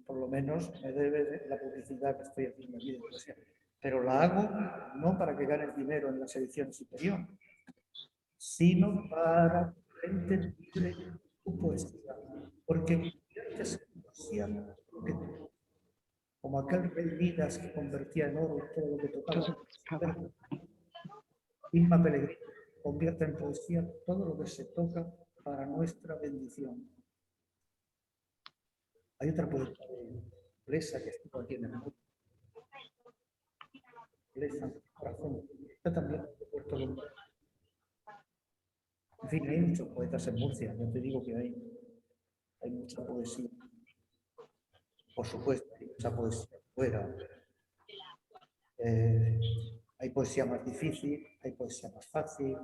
por lo menos me debe la publicidad que estoy haciendo aquí de poesía. Pero la hago no para que ganes dinero en las ediciones superiores, sino para que la gente libre tu poesía. Porque conviertes en poesía lo que te, como aquel rey Midas que convertía en oro todo lo que tocaba. Inma Pellegrini convierte en poesía todo lo que se toca para nuestra bendición. Hay otra poeta de Blesa que estuvo aquí en el mundo. Blesa, corazón. Esta también de Puerto Lumbre. En fin, hay muchos poetas en Murcia. Yo te digo que hay mucha poesía. Por supuesto, hay mucha poesía fuera. Hay poesía más difícil, hay poesía más fácil.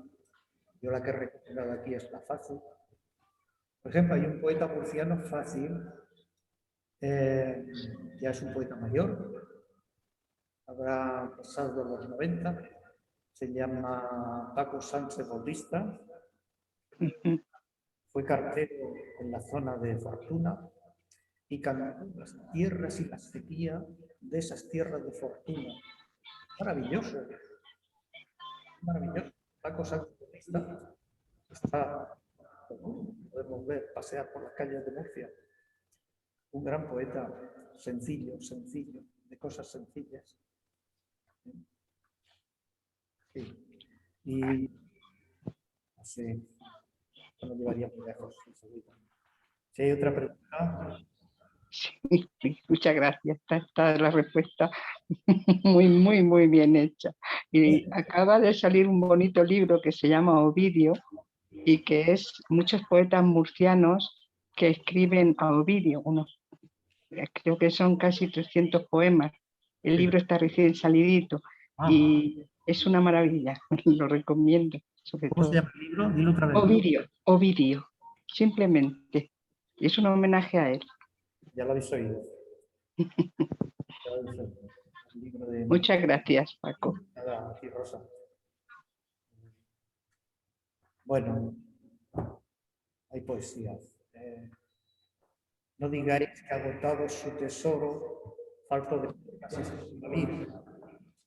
Yo la que he recopilado aquí es la fácil. Por ejemplo, hay un poeta murciano fácil, ya es un poeta mayor, habrá pasado los 90, se llama Paco Sánchez Bautista, fue cartero en la zona de Fortuna y cantó las tierras y la sequía de esas tierras de Fortuna. Maravilloso, maravilloso. Paco Sánchez Bautista está, podemos ver, pasear por las calles de Murcia. Un gran poeta, sencillo, de cosas sencillas. Sí. Y no sé, no llevaría muy lejos. Si hay otra pregunta.
Sí, muchas gracias. Está la respuesta muy bien hecha. Y acaba de salir un bonito libro que se llama Ovidio y que es muchos poetas murcianos que escriben a Ovidio. Creo que son casi 300 poemas. El libro está recién salidito y es una maravilla. Lo recomiendo. Sobre
¿Cómo se
todo.
llama el libro? Dilo otra vez.
Ovidio, simplemente. Es un homenaje a él.
Ya lo habéis oído. Ya lo habéis oído. El libro de...
Muchas gracias, Paco.
Nada, aquí, Rosa. Bueno, hay poesía. No digáis que agotado su tesoro, falto de casi la vida.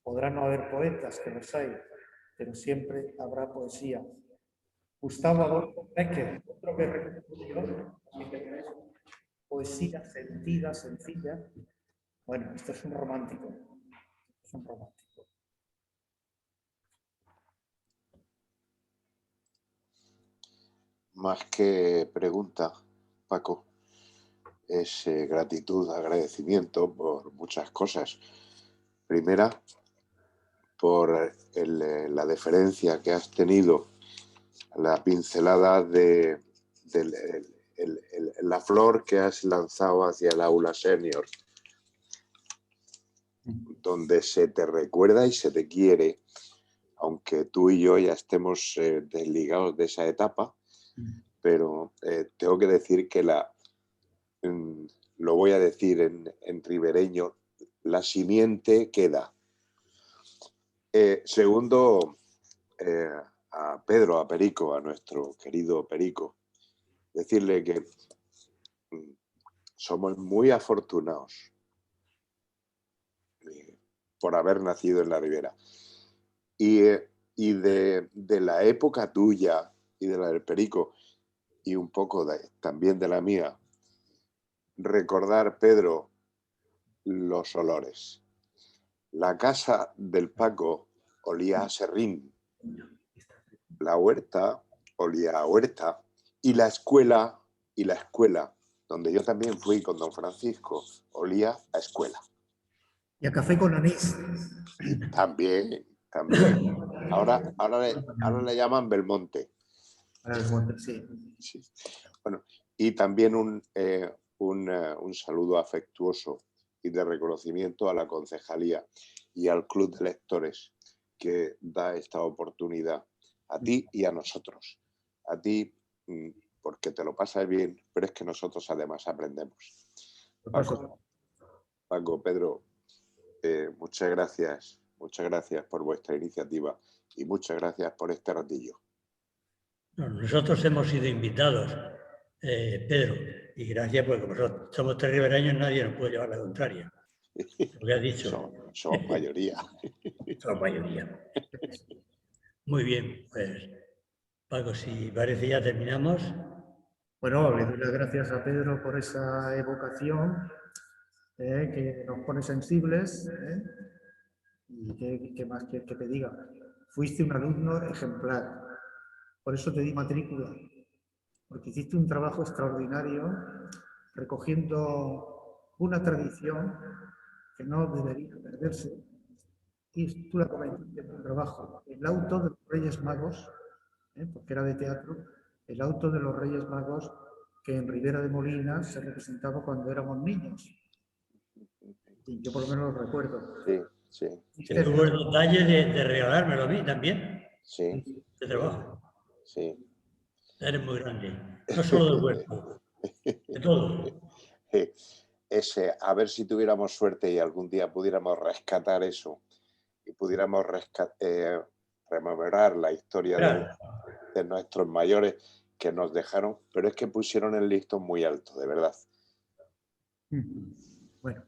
Podrá no haber poetas, que los hay, pero siempre habrá poesía. Gustavo Adolfo Bécquer, otro que reconoció, poesía sentida, sencilla. Bueno, esto es un romántico. Es un romántico.
Más que pregunta, Paco, es gratitud, agradecimiento por muchas cosas. Primera, por la deferencia que has tenido, la pincelada de la flor que has lanzado hacia el aula senior, donde se te recuerda y se te quiere, aunque tú y yo ya estemos desligados de esa etapa, pero tengo que decir que la lo voy a decir en ribereño, la simiente queda. Segundo, a Pedro, a Perico, a nuestro querido Perico, decirle que somos muy afortunados por haber nacido en la Ribera. Y de la época tuya y de la del Perico, y un poco también de la mía, recordar, Pedro, los olores. La casa del Paco olía a serrín, la huerta olía a huerta, y la escuela donde yo también fui con don Francisco, olía a escuela.
Y a café con anís.
Y también. Ahora le llaman Belmonte.
Sí.
Sí. Bueno, y también un saludo afectuoso y de reconocimiento a la concejalía y al Club de Lectores que da esta oportunidad a ti y a nosotros. A ti porque te lo pasas bien, pero es que nosotros además aprendemos. Paco, Pedro, muchas gracias por vuestra iniciativa y muchas gracias por este ratillo.
Nosotros hemos sido invitados, Pedro, y gracias porque nosotros somos tres ribereños, nadie nos puede llevar la contraria. Lo que has dicho.
Somos mayoría.
Somos mayoría. Muy bien, pues Paco, si parece ya terminamos.
Bueno, le doy las gracias a Pedro por esa evocación que nos pone sensibles. Y qué más que te diga. Fuiste un alumno ejemplar. Por eso te di matrícula. Porque hiciste un trabajo extraordinario recogiendo una tradición que no debería perderse. Y tú la comentaste en un trabajo. El auto de los Reyes Magos, porque era de teatro, el auto de los Reyes Magos que en Ribera de Molina se representaba cuando éramos niños. Y yo por lo menos lo recuerdo.
Sí.
Que tuvo el detalle de regalármelo a mí también.
Sí.
De trabajo.
Sí.
Eres muy grande. No solo de cuerpo, de todo.
A ver si tuviéramos suerte y algún día pudiéramos rescatar eso y pudiéramos rememorar la historia de nuestros mayores que nos dejaron, pero es que pusieron el listón muy alto, de verdad.
Bueno,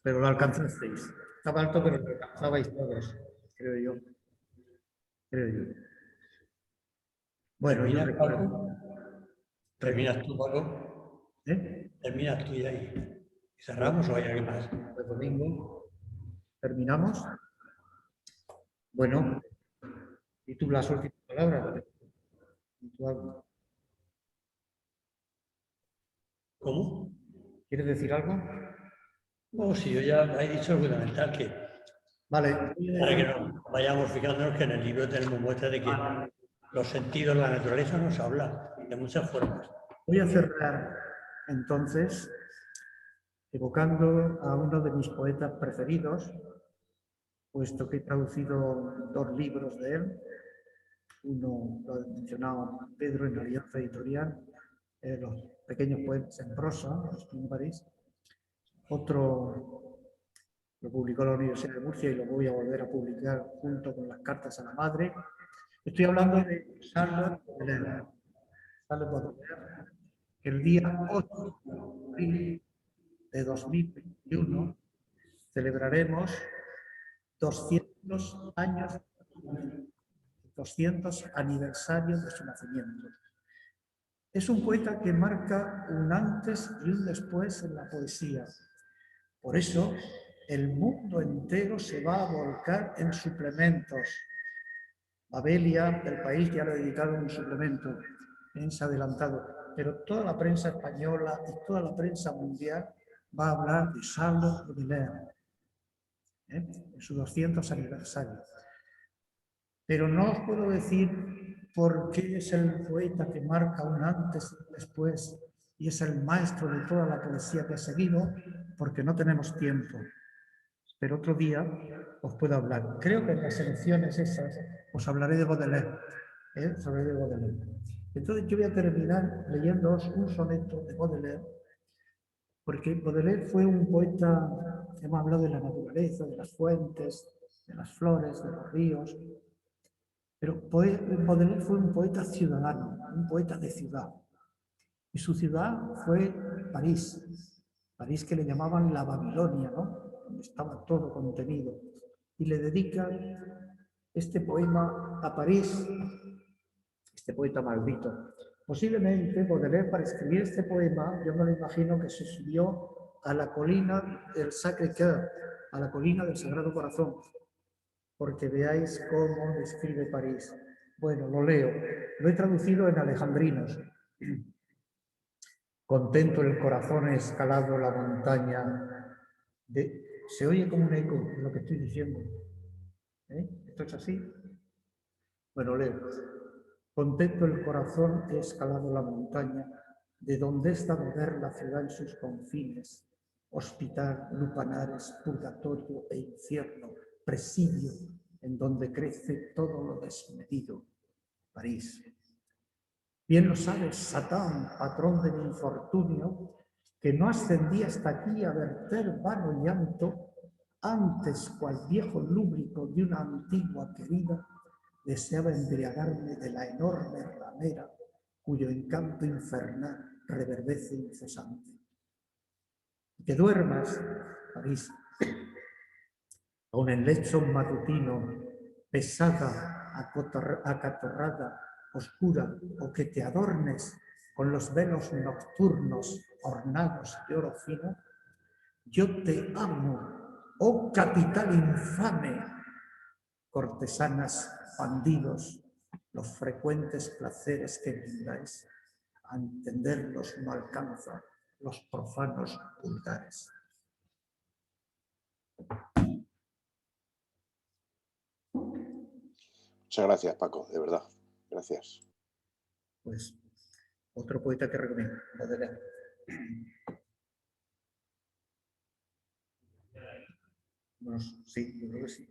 pero lo alcanzasteis. Estaba alto, pero lo alcanzabais todos, creo yo. Bueno, yo recuerdo.
¿Terminas tú, Paco? ¿Terminas tú y ahí? ¿Cerramos o hay alguien más?
El domingo. ¿Terminamos? Bueno, ¿y tú las últimas palabras?
¿Cómo?
¿Quieres decir algo?
No, sí, yo ya he dicho lo fundamental que...
Vale.
Para que nos vayamos fijándonos que en el libro tenemos muestra de que los sentidos, la naturaleza nos habla de muchas formas.
Voy a cerrar entonces evocando a uno de mis poetas preferidos, puesto que he traducido 2 libros de él. Uno lo ha mencionado Pedro en Alianza Editorial, Los pequeños poetas en prosa, en París. Otro lo publicó la Universidad de Murcia y lo voy a volver a publicar junto con las cartas a la madre. Estoy hablando de Charles Baudelaire. Charles Baudelaire, que el día 8 de abril de 2021 celebraremos 200 años, 200 aniversarios de su nacimiento. Es un poeta que marca un antes y un después en la poesía. Por eso, el mundo entero se va a volcar en suplementos. Babelia, del País, ya le ha dedicado un suplemento, se ha adelantado, pero toda la prensa española y toda la prensa mundial va a hablar de Charles Baudelaire en su 200 aniversario. Pero no os puedo decir por qué es el poeta que marca un antes y un después y es el maestro de toda la poesía que ha seguido, porque no tenemos tiempo. Pero otro día os puedo hablar. Creo que en las elecciones esas os hablaré de Baudelaire. Os hablaré de Baudelaire. Entonces yo voy a terminar leyéndoos un soneto de Baudelaire Porque Baudelaire fue un poeta, hemos hablado de la naturaleza, de las fuentes, de las flores, de los ríos, pero Baudelaire fue un poeta ciudadano, un poeta de ciudad. Y su ciudad fue París, París que le llamaban la Babilonia, ¿no? Donde estaba todo contenido. Y le dedica este poema a París, este poeta maldito. Posiblemente Baudelaire, para escribir este poema, yo me lo imagino que se subió a la colina del Sacré-Cœur, a la colina del Sagrado Corazón, porque veáis cómo describe París. Bueno, lo leo. Lo he traducido en alejandrinos. Contento el corazón he escalado la montaña. Se oye como un eco de lo que estoy diciendo. ¿Esto es así? Bueno, leo. Contento el corazón he escalado la montaña, de donde es dado ver la ciudad en sus confines, hospital, lupanares, purgatorio e infierno, presidio, en donde crece todo lo desmedido. París. Bien lo sabes, Satán, patrón de mi infortunio, que no ascendí hasta aquí a verter vano llanto, antes, cual viejo lúbrico de una antigua querida, deseaba embriagarme de la enorme ramera cuyo encanto infernal reverdece incesante. Que duermas, París, aun en lecho matutino, pesada, acatorrada, oscura, o que te adornes con los velos nocturnos ornados de oro fino, yo te amo, oh capital infame, cortesanas, bandidos, los frecuentes placeres que brindáis, a entenderlos no alcanzan los profanos vulgares.
Muchas gracias, Paco, de verdad. Gracias.
Pues otro poeta que recomiendo, Baudelaire. Bueno, sí, yo creo que sí.